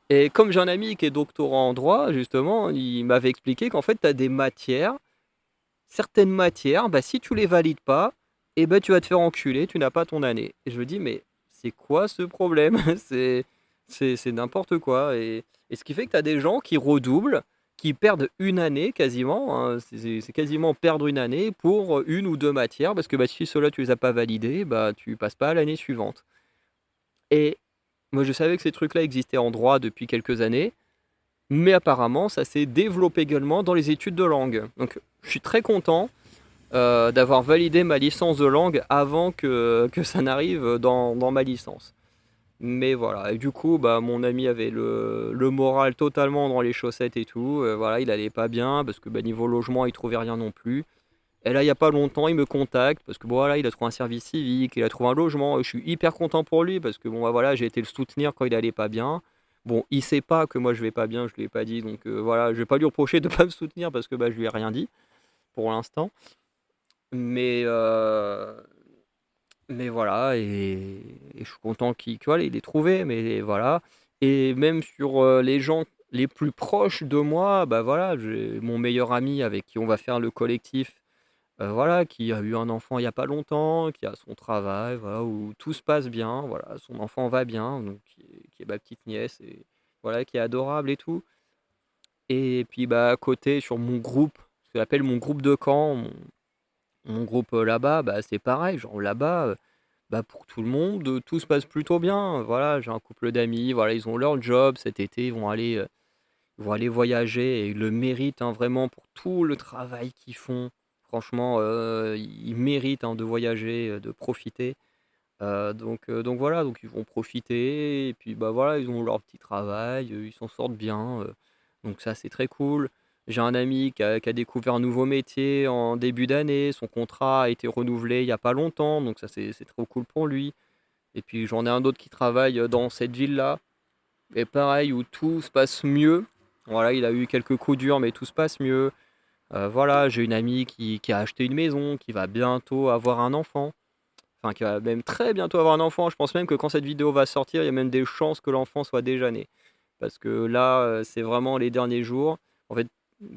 Et comme j'ai un ami qui est doctorant en droit, justement, il m'avait expliqué qu'en fait, tu as des matières certaines matières, bah, si tu les valides pas, et ben tu vas te faire enculer, tu n'as pas ton année. Et je me dis, mais c'est quoi ce problème? C'est n'importe quoi. Et ce qui fait que tu as des gens qui redoublent, qui perdent une année quasiment, hein, c'est quasiment perdre une année pour une ou deux matières, parce que bah, si ceux-là tu les as pas validés, bah, tu passes pas à l'année suivante. Et moi je savais que ces trucs-là existaient en droit depuis quelques années, mais apparemment ça s'est développé également dans les études de langue. Donc je suis très content d'avoir validé ma licence de langue avant que ça n'arrive dans ma licence. Mais voilà, et du coup, bah, mon ami avait le moral totalement dans les chaussettes et tout. Voilà, il allait pas bien parce que bah, niveau logement, il trouvait rien non plus. Et là, il y a pas longtemps, il me contacte parce que bon, voilà, il a trouvé un service civique, il a trouvé un logement. Et je suis hyper content pour lui parce que bon, bah, voilà, j'ai été le soutenir quand il allait pas bien. Bon, il sait pas que moi je vais pas bien, je lui ai pas dit, donc voilà, je vais pas lui reprocher de pas me soutenir parce que bah, je lui ai rien dit pour l'instant. Mais, mais voilà, et je suis content qu'il voilà, il ait trouvé, mais voilà. Et même sur les gens les plus proches de moi, bah voilà, j'ai mon meilleur ami avec qui on va faire le collectif, voilà, qui a eu un enfant il n'y a pas longtemps, qui a son travail, voilà, où tout se passe bien, voilà, son enfant va bien, donc qui est ma petite nièce, et voilà, qui est adorable et tout. Et puis bah à côté, sur mon groupe, ce que j'appelle mon groupe de camp, mon groupe là-bas, bah c'est pareil, genre là-bas. Bah, pour tout le monde, tout se passe plutôt bien. Voilà, j'ai un couple d'amis, voilà, ils ont leur job cet été, ils vont aller voyager et ils le méritent, hein, vraiment pour tout le travail qu'ils font. Franchement, ils méritent, hein, de voyager, de profiter. Donc voilà, donc ils vont profiter et puis bah voilà, ils ont leur petit travail, ils s'en sortent bien. Donc ça, c'est très cool. J'ai un ami qui a découvert un nouveau métier en début d'année. Son contrat a été renouvelé il n'y a pas longtemps, donc ça, c'est trop cool pour lui. Et puis j'en ai un autre qui travaille dans cette ville-là. Et pareil, où tout se passe mieux. Voilà, il a eu quelques coups durs, mais tout se passe mieux. Voilà, j'ai une amie qui a acheté une maison, qui va bientôt avoir un enfant. Enfin, qui va même très bientôt avoir un enfant. Je pense même que quand cette vidéo va sortir, il y a même des chances que l'enfant soit déjà né. Parce que là, c'est vraiment les derniers jours. En fait,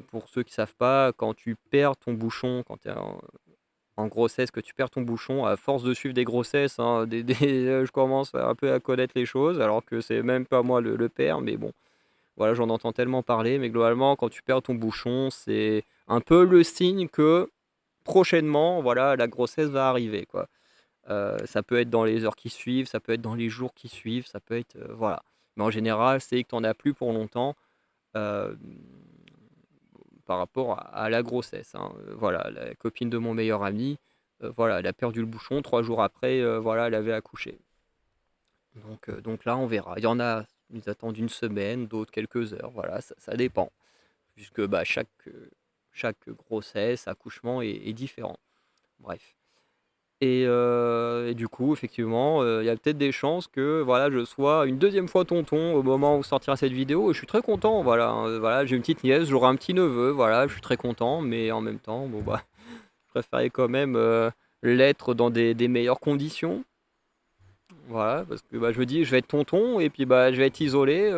pour ceux qui savent pas, quand tu perds ton bouchon, quand tu es en grossesse, que tu perds ton bouchon, à force de suivre des grossesses, hein, je commence un peu à connaître les choses, alors que c'est même pas moi le père, mais bon, voilà, j'en entends tellement parler. Mais globalement, quand tu perds ton bouchon, c'est un peu le signe que prochainement, voilà, la grossesse va arriver, quoi. Ça peut être dans les heures qui suivent, ça peut être dans les jours qui suivent, ça peut être, voilà. Mais en général, c'est que tu en as plus pour longtemps, hem, par rapport à la grossesse, hein. Voilà, la copine de mon meilleur ami, voilà, elle a perdu le bouchon, 3 jours après, voilà, elle avait accouché. Donc là, on verra. Il y en a, ils attendent une semaine, d'autres quelques heures, voilà, ça dépend. Puisque, bah, chaque grossesse, accouchement est différent. Bref. Et du coup, effectivement, il y a peut-être des chances que, voilà, je sois une deuxième fois tonton au moment où sortira cette vidéo, et je suis très content, voilà, hein, voilà, j'ai une petite nièce, j'aurai un petit neveu, voilà, je suis très content, mais en même temps, bon, bah, je préférais quand même, l'être dans des meilleures conditions. Voilà, parce que, bah, je me dis: «Je vais être tonton et puis, bah, je vais être isolé,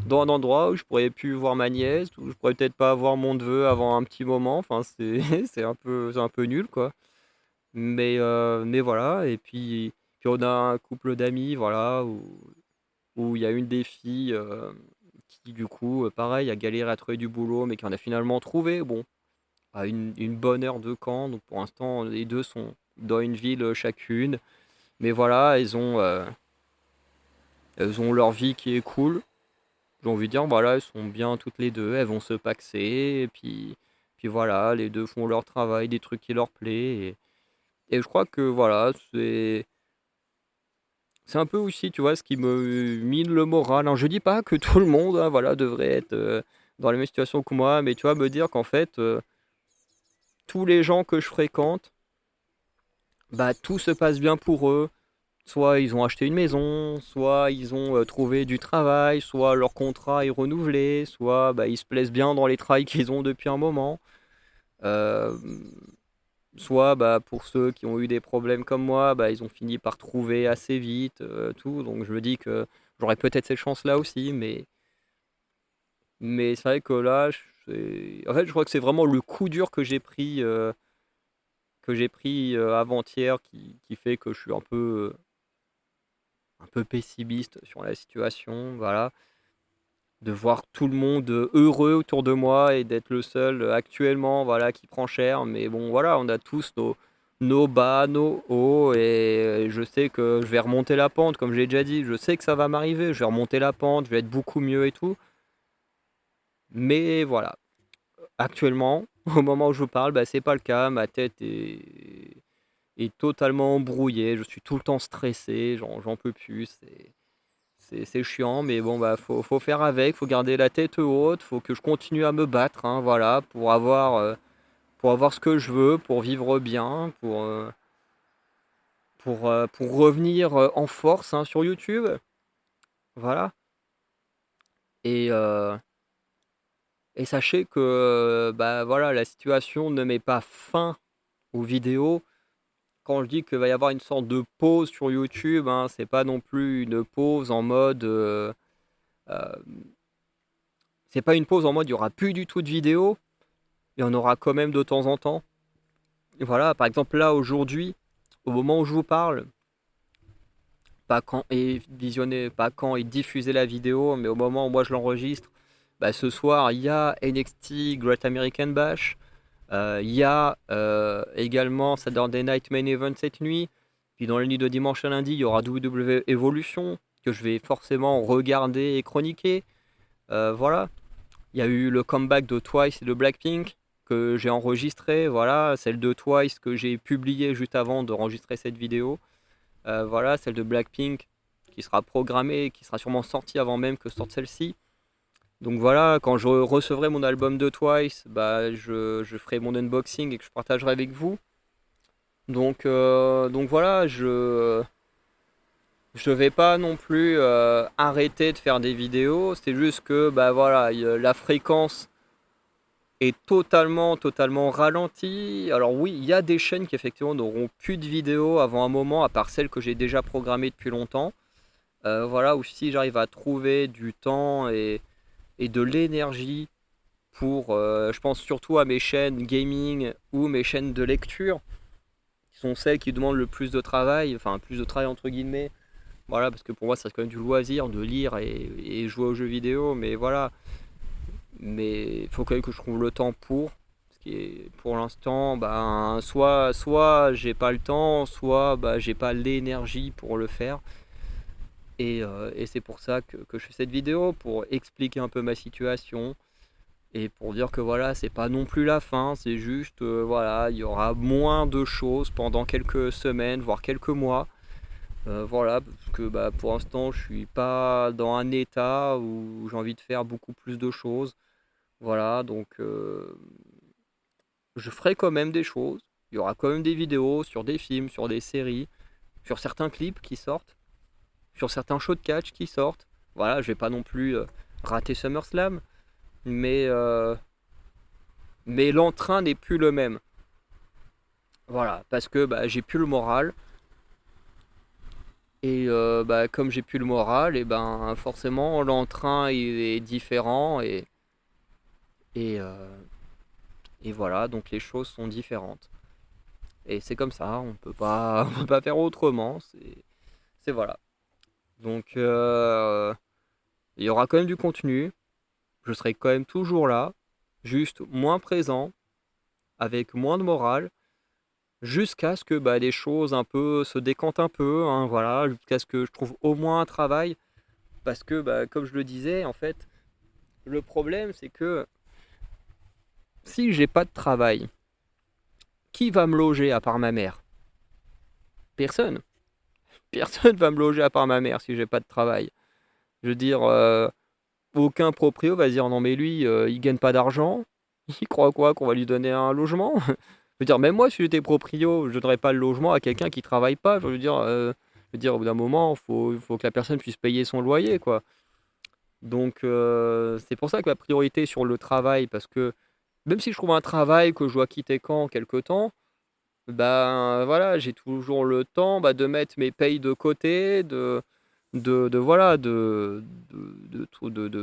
dans un endroit où je pourrais plus voir ma nièce, où je pourrais peut-être pas avoir mon neveu avant un petit moment». Enfin, c'est c'est un peu nul, quoi. Mais voilà, et puis on a un couple d'amis, voilà, où il y a une des filles, qui du coup, pareil, a galéré à trouver du boulot, mais qui en a finalement trouvé. Bon, à une bonne heure de camp, donc pour l'instant, les 2 sont dans une ville, chacune. Mais voilà, elles ont leur vie qui est cool. J'ai envie de dire, voilà, elles sont bien toutes les 2, elles vont se paxer, et puis voilà, les 2 font leur travail, des trucs qui leur plaît, et je crois que voilà, c'est un peu aussi, tu vois, ce qui me mine le moral. Alors, je dis pas que tout le monde, hein, voilà, devrait être dans la même situation que moi, mais tu vois, me dire qu'en fait, tous les gens que je fréquente, bah, tout se passe bien pour eux. Soit ils ont acheté une maison, soit ils ont trouvé du travail, soit leur contrat est renouvelé, soit bah, ils se plaisent bien dans les travails qu'ils ont depuis un moment. Euh, Soit bah, pour ceux qui ont eu des problèmes comme moi, bah, ils ont fini par trouver assez vite, tout. Donc je me dis que j'aurais peut-être cette chance-là aussi, mais c'est vrai que là, en fait, je crois que c'est vraiment le coup dur que j'ai pris avant-hier qui fait que je suis un peu pessimiste sur la situation. Voilà. de voir tout le monde heureux autour de moi et d'être le seul actuellement voilà, qui prend cher. Mais bon, voilà, on a tous nos bas, nos hauts, et je sais que je vais remonter la pente, comme j'ai déjà dit. Je sais que ça va m'arriver, je vais remonter la pente, je vais être beaucoup mieux et tout. Mais voilà, actuellement, au moment où je vous parle, bah, c'est pas le cas. Ma tête est totalement embrouillée, je suis tout le temps stressé, j'en peux plus. C'est chiant, mais bon, bah, faut faire avec, faut garder la tête haute, faut que je continue à me battre, hein, voilà, pour avoir ce que je veux, pour vivre bien, pour revenir en force, hein, sur YouTube. Voilà. Et, euh, et sachez que bah, voilà, la situation ne met pas fin aux vidéos. Quand je dis qu'il va y avoir une sorte de pause sur YouTube, hein, c'est pas non plus une pause en mode. Euh, c'est pas une pause en mode il y aura plus du tout de vidéos. Il y en aura quand même de temps en temps. Et voilà, par exemple là aujourd'hui, au moment où je vous parle, pas quand est visionné, pas quand est diffusé la vidéo, mais au moment où moi je l'enregistre, bah, ce soir il y a NXT Great American Bash, il y a également Saturday Night Main Event cette nuit, puis dans la nuit de dimanche à lundi il y aura WWE Evolution que je vais forcément regarder et chroniquer. Voilà, il y a eu le comeback de Twice et de Blackpink que j'ai enregistré, voilà, celle de Twice que j'ai publiée juste avant d'enregistrer cette vidéo. Voilà, celle de Blackpink qui sera programmée, qui sera sûrement sortie avant même que sorte celle-ci. Donc voilà, quand je recevrai mon album de Twice, bah, je ferai mon unboxing et que je partagerai avec vous. Donc voilà, je vais pas non plus arrêter de faire des vidéos. C'est juste que bah voilà, la fréquence est totalement ralentie. Alors oui, il y a des chaînes qui effectivement n'auront plus de vidéos avant un moment, à part celles que j'ai déjà programmées depuis longtemps. Voilà, ou si j'arrive à trouver du temps et de l'énergie pour, je pense surtout à mes chaînes gaming ou mes chaînes de lecture, qui sont celles qui demandent le plus de travail, enfin plus de travail entre guillemets. Voilà, parce que pour moi, ça c'est quand même du loisir de lire et jouer aux jeux vidéo, mais voilà. Mais il faut quand même que je trouve le temps pour. Ce qui est pour l'instant, ben, soit j'ai pas le temps, soit bah, j'ai pas l'énergie pour le faire. Et c'est pour ça que je fais cette vidéo, pour expliquer un peu ma situation. Et pour dire que voilà, c'est pas non plus la fin, c'est juste, voilà, il y aura moins de choses pendant quelques semaines, voire quelques mois. Voilà, parce que bah, pour l'instant, je suis pas dans un état où j'ai envie de faire beaucoup plus de choses. Voilà, donc je ferai quand même des choses. Il y aura quand même des vidéos sur des films, sur des séries, sur certains clips qui sortent, sur certains shows de catch qui sortent. Voilà, je vais pas non plus rater SummerSlam, mais, euh, mais l'entrain n'est plus le même. Voilà, parce que bah, j'ai plus le moral. Et bah, comme j'ai plus le moral, et ben forcément l'entrain il est différent et, euh, et voilà, donc les choses sont différentes. Et c'est comme ça, on peut pas, on peut pas faire autrement. C'est voilà. Donc il y aura quand même du contenu. Je serai quand même toujours là, juste moins présent, avec moins de morale, jusqu'à ce que bah, les choses un peu se décantent un peu, hein, voilà, jusqu'à ce que je trouve au moins un travail. Parce que, bah, comme je le disais, en fait, le problème c'est que si j'ai pas de travail, qui va me loger à part ma mère? Personne. Personne va me loger à part ma mère si j'ai pas de travail. Je veux dire, aucun proprio va se dire non mais lui, il gagne pas d'argent. Il croit quoi qu'on va lui donner un logement? Je veux dire, même moi, si j'étais proprio, je donnerais pas le logement à quelqu'un qui travaille pas. Je veux dire, au bout d'un moment, faut que la personne puisse payer son loyer, quoi. Donc, c'est pour ça que ma priorité est sur le travail, parce que même si je trouve un travail que je dois quitter quand quelque temps, ben voilà, j'ai toujours le temps bah, de mettre mes payes de côté, voilà, de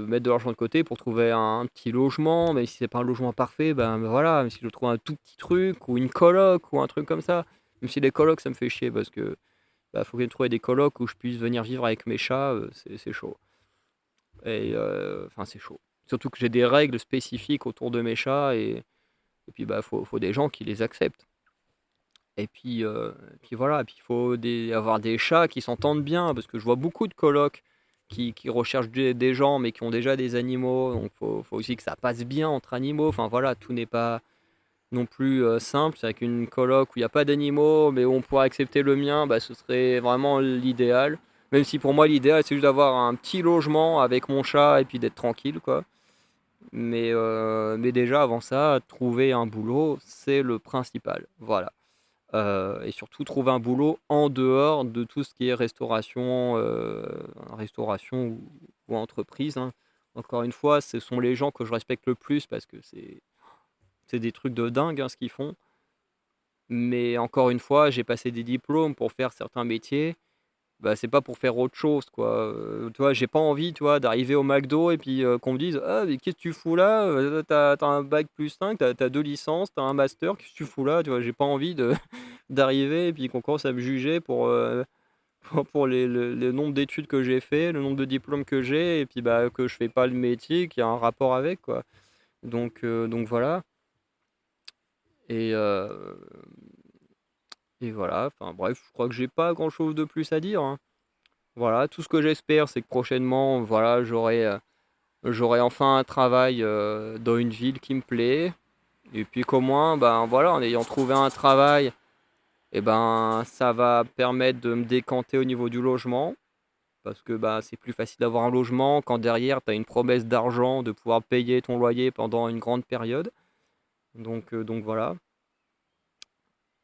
mettre de l'argent de côté pour trouver un petit logement, même si c'est pas un logement parfait, ben voilà, même si je trouve un tout petit truc, ou une coloc, ou un truc comme ça. Même si les colocs, ça me fait chier, parce que bah, faut que je trouve des colocs où je puisse venir vivre avec mes chats, c'est chaud. Et enfin, c'est chaud. Surtout que j'ai des règles spécifiques autour de mes chats et puis bah, faut des gens qui les acceptent. Et puis voilà, et puis il faut avoir des chats qui s'entendent bien, parce que je vois beaucoup de colocs qui recherchent des gens, mais qui ont déjà des animaux, donc faut aussi que ça passe bien entre animaux. Enfin voilà, tout n'est pas non plus simple. C'est avec une coloc où il n'y a pas d'animaux, mais où on pourrait accepter le mien, bah, ce serait vraiment l'idéal. Même si pour moi l'idéal c'est juste d'avoir un petit logement avec mon chat et puis d'être tranquille, quoi. Mais déjà avant ça, trouver un boulot, c'est le principal. Voilà. Et surtout trouver un boulot en dehors de tout ce qui est restauration ou entreprise, hein. Encore une fois, ce sont les gens que je respecte le plus parce que c'est des trucs de dingue, hein, ce qu'ils font. Mais encore une fois, j'ai passé des diplômes pour faire certains métiers. Bah, c'est pas pour faire autre chose, quoi. Tu vois, j'ai pas envie, tu vois, d'arriver au McDo et puis qu'on me dise: «Ah, mais qu'est-ce que tu fous là? T'as un bac plus 5, t'as 2 licences, t'as un master, qu'est-ce que tu fous là?» Tu vois, j'ai pas envie d'arriver et puis qu'on commence à me juger pour le nombre d'études que j'ai fait, le nombre de diplômes que j'ai et puis bah, que je fais pas le métier qui a un rapport avec, quoi. Donc voilà. Et, euh, et voilà, enfin bref, je crois que j'ai pas grand-chose de plus à dire, hein. Voilà, tout ce que j'espère, c'est que prochainement, voilà, j'aurai enfin un travail dans une ville qui me plaît. Et puis qu'au moins, ben voilà, en ayant trouvé un travail, et ben ça va permettre de me décanter au niveau du logement. Parce que bah, c'est plus facile d'avoir un logement quand derrière tu as une promesse d'argent, de pouvoir payer ton loyer pendant une grande période. Donc voilà,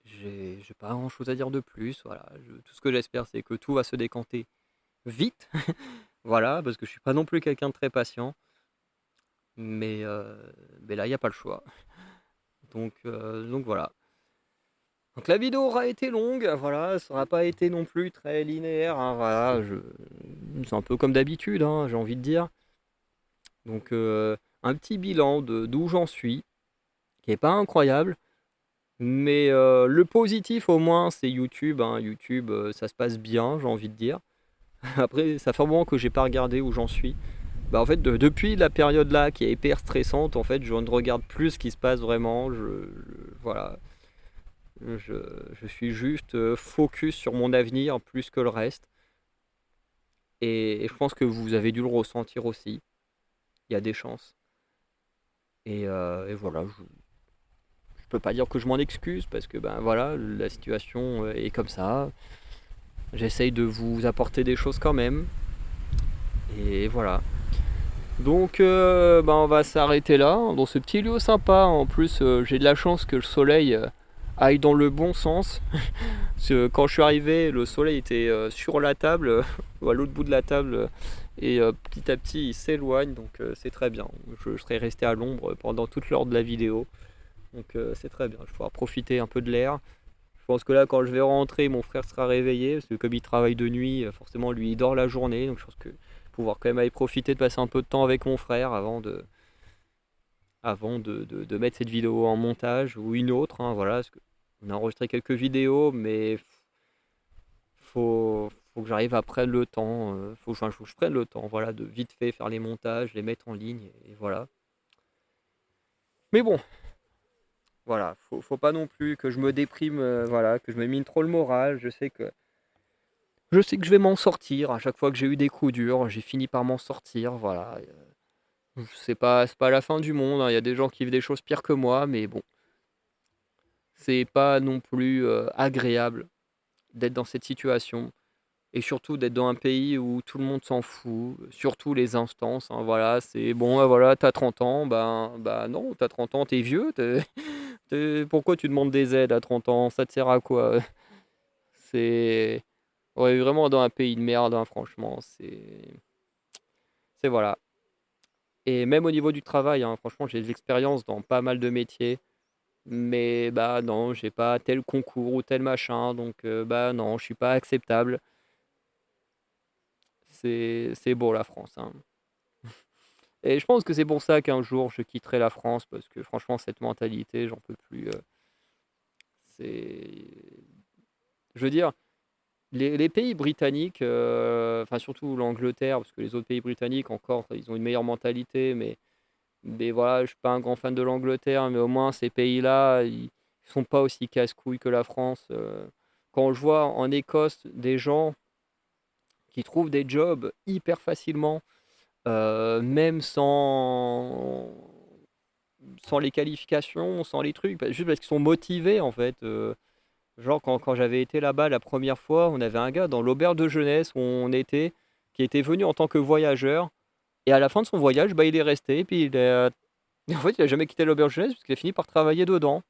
j'ai pas grand chose à dire de plus. Voilà. Tout ce que j'espère, c'est que tout va se décanter vite. Voilà, parce que je suis pas non plus quelqu'un de très patient. Mais, euh, mais là, il n'y a pas le choix. Donc voilà. Donc la vidéo aura été longue, voilà, ça n'aura pas été non plus très linéaire, hein, voilà, c'est un peu comme d'habitude, hein, j'ai envie de dire. Donc un petit bilan de d'où j'en suis, qui est pas incroyable, mais le positif au moins c'est YouTube, hein. YouTube, ça se passe bien, j'ai envie de dire. Après, ça fait un moment que j'ai pas regardé où j'en suis. Bah en fait, depuis la période là qui est hyper stressante, en fait, je ne regarde plus ce qui se passe vraiment. Voilà, je, je suis juste focus sur mon avenir plus que le reste. Et je pense que vous avez dû le ressentir aussi. Il y a des chances. Et voilà, je peux pas dire que je m'en excuse parce que ben voilà, la situation est comme ça. J'essaye de vous apporter des choses quand même. Et voilà. Donc ben on va s'arrêter là, hein, dans ce petit lieu sympa. En plus, j'ai de la chance que le soleil aille dans le bon sens. Parce que quand je suis arrivé, le soleil était sur la table, ou à l'autre bout de la table, et petit à petit il s'éloigne, donc c'est très bien. Je serai resté à l'ombre pendant toute l'heure de la vidéo, donc c'est très bien. Je vais pouvoir profiter un peu de l'air. Je pense que là, quand je vais rentrer, mon frère sera réveillé, parce que comme il travaille de nuit, forcément lui il dort la journée, donc je pense que pouvoir quand même aller profiter de passer un peu de temps avec mon frère avant de mettre cette vidéo en montage ou une autre, hein, voilà, parce que on a enregistré quelques vidéos, mais faut que j'arrive à prendre le temps, faut que je prenne le temps, voilà, de vite fait faire les montages, les mettre en ligne, et voilà. Mais bon, voilà, faut pas non plus que je me déprime, voilà, que je me mine trop le moral. Je sais que je vais m'en sortir. À chaque fois que j'ai eu des coups durs, j'ai fini par m'en sortir, voilà. C'est pas la fin du monde, hein. Il y a des gens qui vivent des choses pires que moi, mais bon, c'est pas non plus agréable d'être dans cette situation. Et surtout d'être dans un pays où tout le monde s'en fout, surtout les instances, hein, voilà, c'est bon, voilà, t'as 30 ans, bah non, t'as 30 ans, t'es vieux, pourquoi tu demandes des aides à 30 ans, ça te sert à quoi? C'est ouais, vraiment dans un pays de merde, hein, franchement, c'est voilà. Et même au niveau du travail, hein, franchement, j'ai de l'expérience dans pas mal de métiers, mais bah non, j'ai pas tel concours ou tel machin, donc bah non, je suis pas acceptable. C'est beau la France, hein. Et je pense que c'est pour ça qu'un jour je quitterai la France, parce que franchement, cette mentalité, j'en peux plus. C'est. Je veux dire, les pays britanniques, enfin surtout l'Angleterre, parce que les autres pays britanniques encore, ils ont une meilleure mentalité, mais voilà, je suis pas un grand fan de l'Angleterre, mais au moins ces pays-là, ils sont pas aussi casse-couilles que la France. Quand je vois en Écosse des gens qui trouvent des jobs hyper facilement, même sans les qualifications, sans les trucs, juste parce qu'ils sont motivés en fait. Genre quand j'avais été là-bas la première fois, on avait un gars dans l'auberge de jeunesse où on était, qui était venu en tant que voyageur, et à la fin de son voyage, bah, il est resté, puis en fait, il a jamais quitté l'auberge de jeunesse parce qu'il a fini par travailler dedans.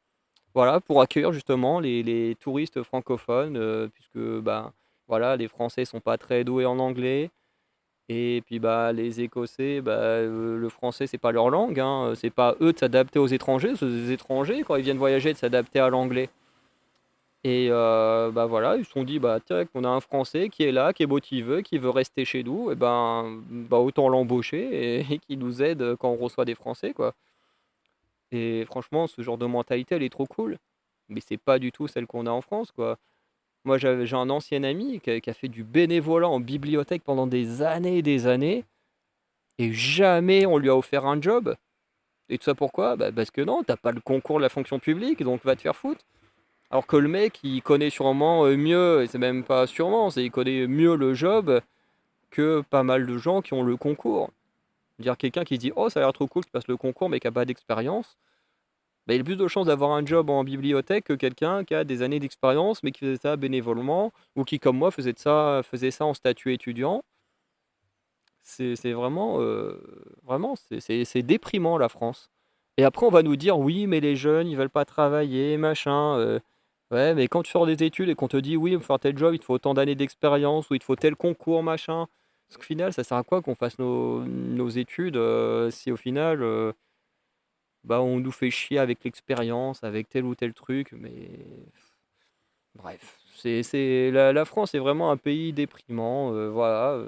Voilà, pour accueillir justement les touristes francophones, puisque bah, voilà, les Français sont pas très doués en anglais. Et puis bah, les Écossais, bah, le français, c'est pas leur langue, hein. C'est pas eux de s'adapter aux étrangers, c'est les étrangers, quand ils viennent voyager, de s'adapter à l'anglais. Et bah voilà, ils se sont dit, bah tiens, qu'on a un Français qui est là, qui est motivé, qui veut rester chez nous, et ben bah, autant l'embaucher et qui nous aide quand on reçoit des Français, quoi. Et franchement, ce genre de mentalité, elle est trop cool. Mais c'est pas du tout celle qu'on a en France, quoi. Moi, j'ai un ancien ami qui a fait du bénévolat en bibliothèque pendant des années et des années, et jamais on lui a offert un job. Et tout ça pourquoi? Bah, parce que non, t'as pas le concours de la fonction publique, donc va te faire foutre. Alors que le mec, il connaît sûrement mieux, et c'est même pas sûrement, c'est il connaît mieux le job que pas mal de gens qui ont le concours. Dire quelqu'un qui se dit oh ça a l'air trop cool, qui passe le concours mais qui a pas d'expérience, bah, il a plus de chances d'avoir un job en bibliothèque que quelqu'un qui a des années d'expérience mais qui faisait ça bénévolement ou qui comme moi faisait ça en statut étudiant. C'est vraiment, vraiment c'est déprimant la France. Et après on va nous dire oui mais les jeunes ils veulent pas travailler machin. Ouais, mais quand tu sors des études et qu'on te dit oui, pour faire tel job, il te faut autant d'années d'expérience ou il te faut tel concours, machin. Parce qu'au final, ça sert à quoi qu'on fasse nos études si au final, bah, on nous fait chier avec l'expérience, avec tel ou tel truc. Mais bref, la France est vraiment un pays déprimant. Voilà.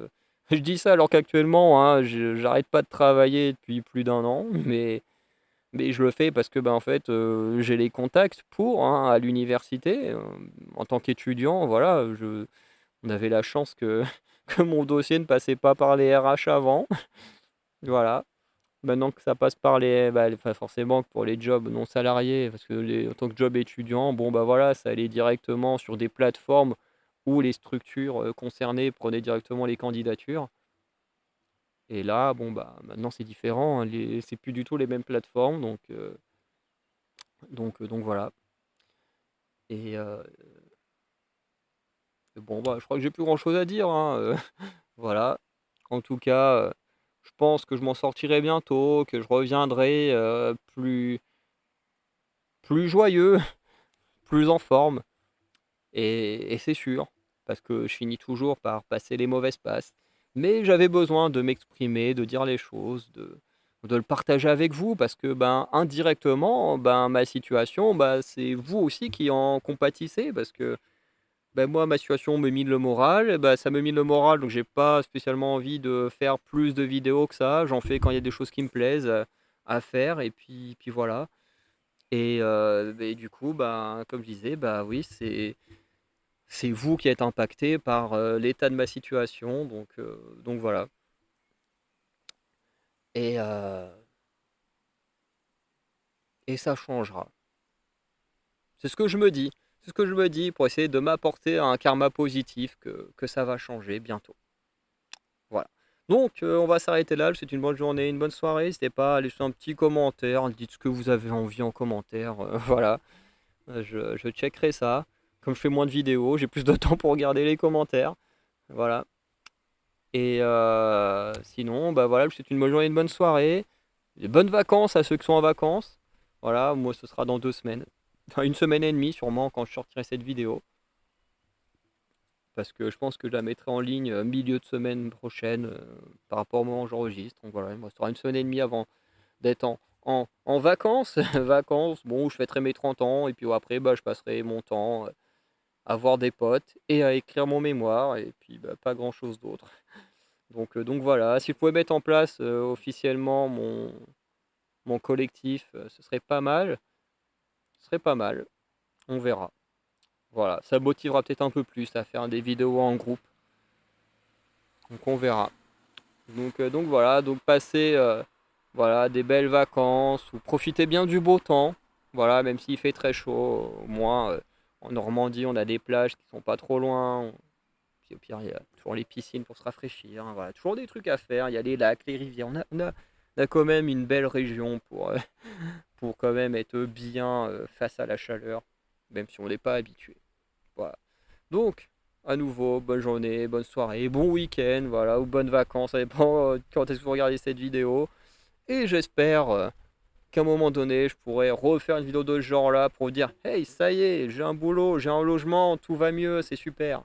Je dis ça alors qu'actuellement, hein, j'arrête pas de travailler depuis plus d'un an, mais je le fais parce que, ben, en fait, j'ai les contacts pour, hein, à l'université, en tant qu'étudiant, voilà, on avait la chance que que mon dossier ne passait pas par les RH avant. Voilà. Maintenant que ça passe par enfin, forcément que pour les jobs non salariés, parce que en tant que job étudiant, bon, bah, voilà, ça allait directement sur des plateformes où les structures, concernées prenaient directement les candidatures. Et là, bon, bah, maintenant c'est différent, hein, c'est plus du tout les mêmes plateformes, donc voilà. Et bon, bah, je crois que j'ai plus grand-chose à dire, hein, voilà. En tout cas, je pense que je m'en sortirai bientôt, que je reviendrai, plus joyeux, plus en forme, et c'est sûr, parce que je finis toujours par passer les mauvaises passes. Mais j'avais besoin de m'exprimer, de dire les choses, de le partager avec vous, parce que, ben, indirectement, ben, ma situation, bah, c'est vous aussi qui en compatissez, parce que ben moi, ma situation me mine le moral, et bah, ça me mine le moral, donc j'ai pas spécialement envie de faire plus de vidéos que ça. J'en fais quand il y a des choses qui me plaisent à faire, et puis voilà. Et du coup, bah, comme je disais, bah oui, c'est vous qui êtes impacté par l'état de ma situation, donc voilà. Et, euh, et ça changera. C'est ce que je me dis. C'est ce que je me dis pour essayer de m'apporter un karma positif que ça va changer bientôt. Voilà. Donc, on va s'arrêter là. C'est une bonne journée, une bonne soirée. N'hésitez pas à laisser un petit commentaire. Dites ce que vous avez envie en commentaire. Voilà. Je checkerai ça. Comme je fais moins de vidéos, j'ai plus de temps pour regarder les commentaires. Voilà. Et sinon, bah voilà, c'est une bonne journée, une bonne soirée. Des bonnes vacances à ceux qui sont en vacances. Voilà, moi ce sera dans 2 semaines. Enfin, une semaine et demie sûrement quand je sortirai cette vidéo. Parce que je pense que je la mettrai en ligne milieu de semaine prochaine par rapport au moment où j'enregistre. Donc voilà, il me restera une semaine et demie avant d'être en vacances. Vacances, bon, où je fêterai mes 30 ans et puis après, bah, je passerai mon temps à voir des potes et à écrire mon mémoire et puis bah, pas grand-chose d'autre. Donc voilà, si je pouvais mettre en place officiellement mon collectif, ce serait pas mal. Ce serait pas mal. On verra. Voilà, ça motivera peut-être un peu plus à faire des vidéos en groupe. Donc on verra. Donc voilà, donc passez voilà, des belles vacances ou profitez bien du beau temps. Voilà, même s'il fait très chaud, au moins en Normandie on a des plages qui sont pas trop loin. Puis au pire il y a toujours les piscines pour se rafraîchir, hein, voilà, toujours des trucs à faire. Il y a les lacs, les rivières. On a quand même une belle région pour quand même être bien face à la chaleur, même si on n'est pas habitué. Voilà. Donc, à nouveau, bonne journée, bonne soirée, bon week-end, voilà, ou bonnes vacances, ça dépend quand est-ce que vous regardez cette vidéo. Et j'espère qu'à un moment donné, je pourrai refaire une vidéo de ce genre-là pour vous dire, hey, ça y est, j'ai un boulot, j'ai un logement, tout va mieux, c'est super.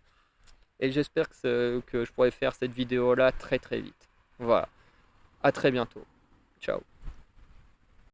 Et j'espère que je pourrai faire cette vidéo-là très très vite. Voilà, à très bientôt. Ciao.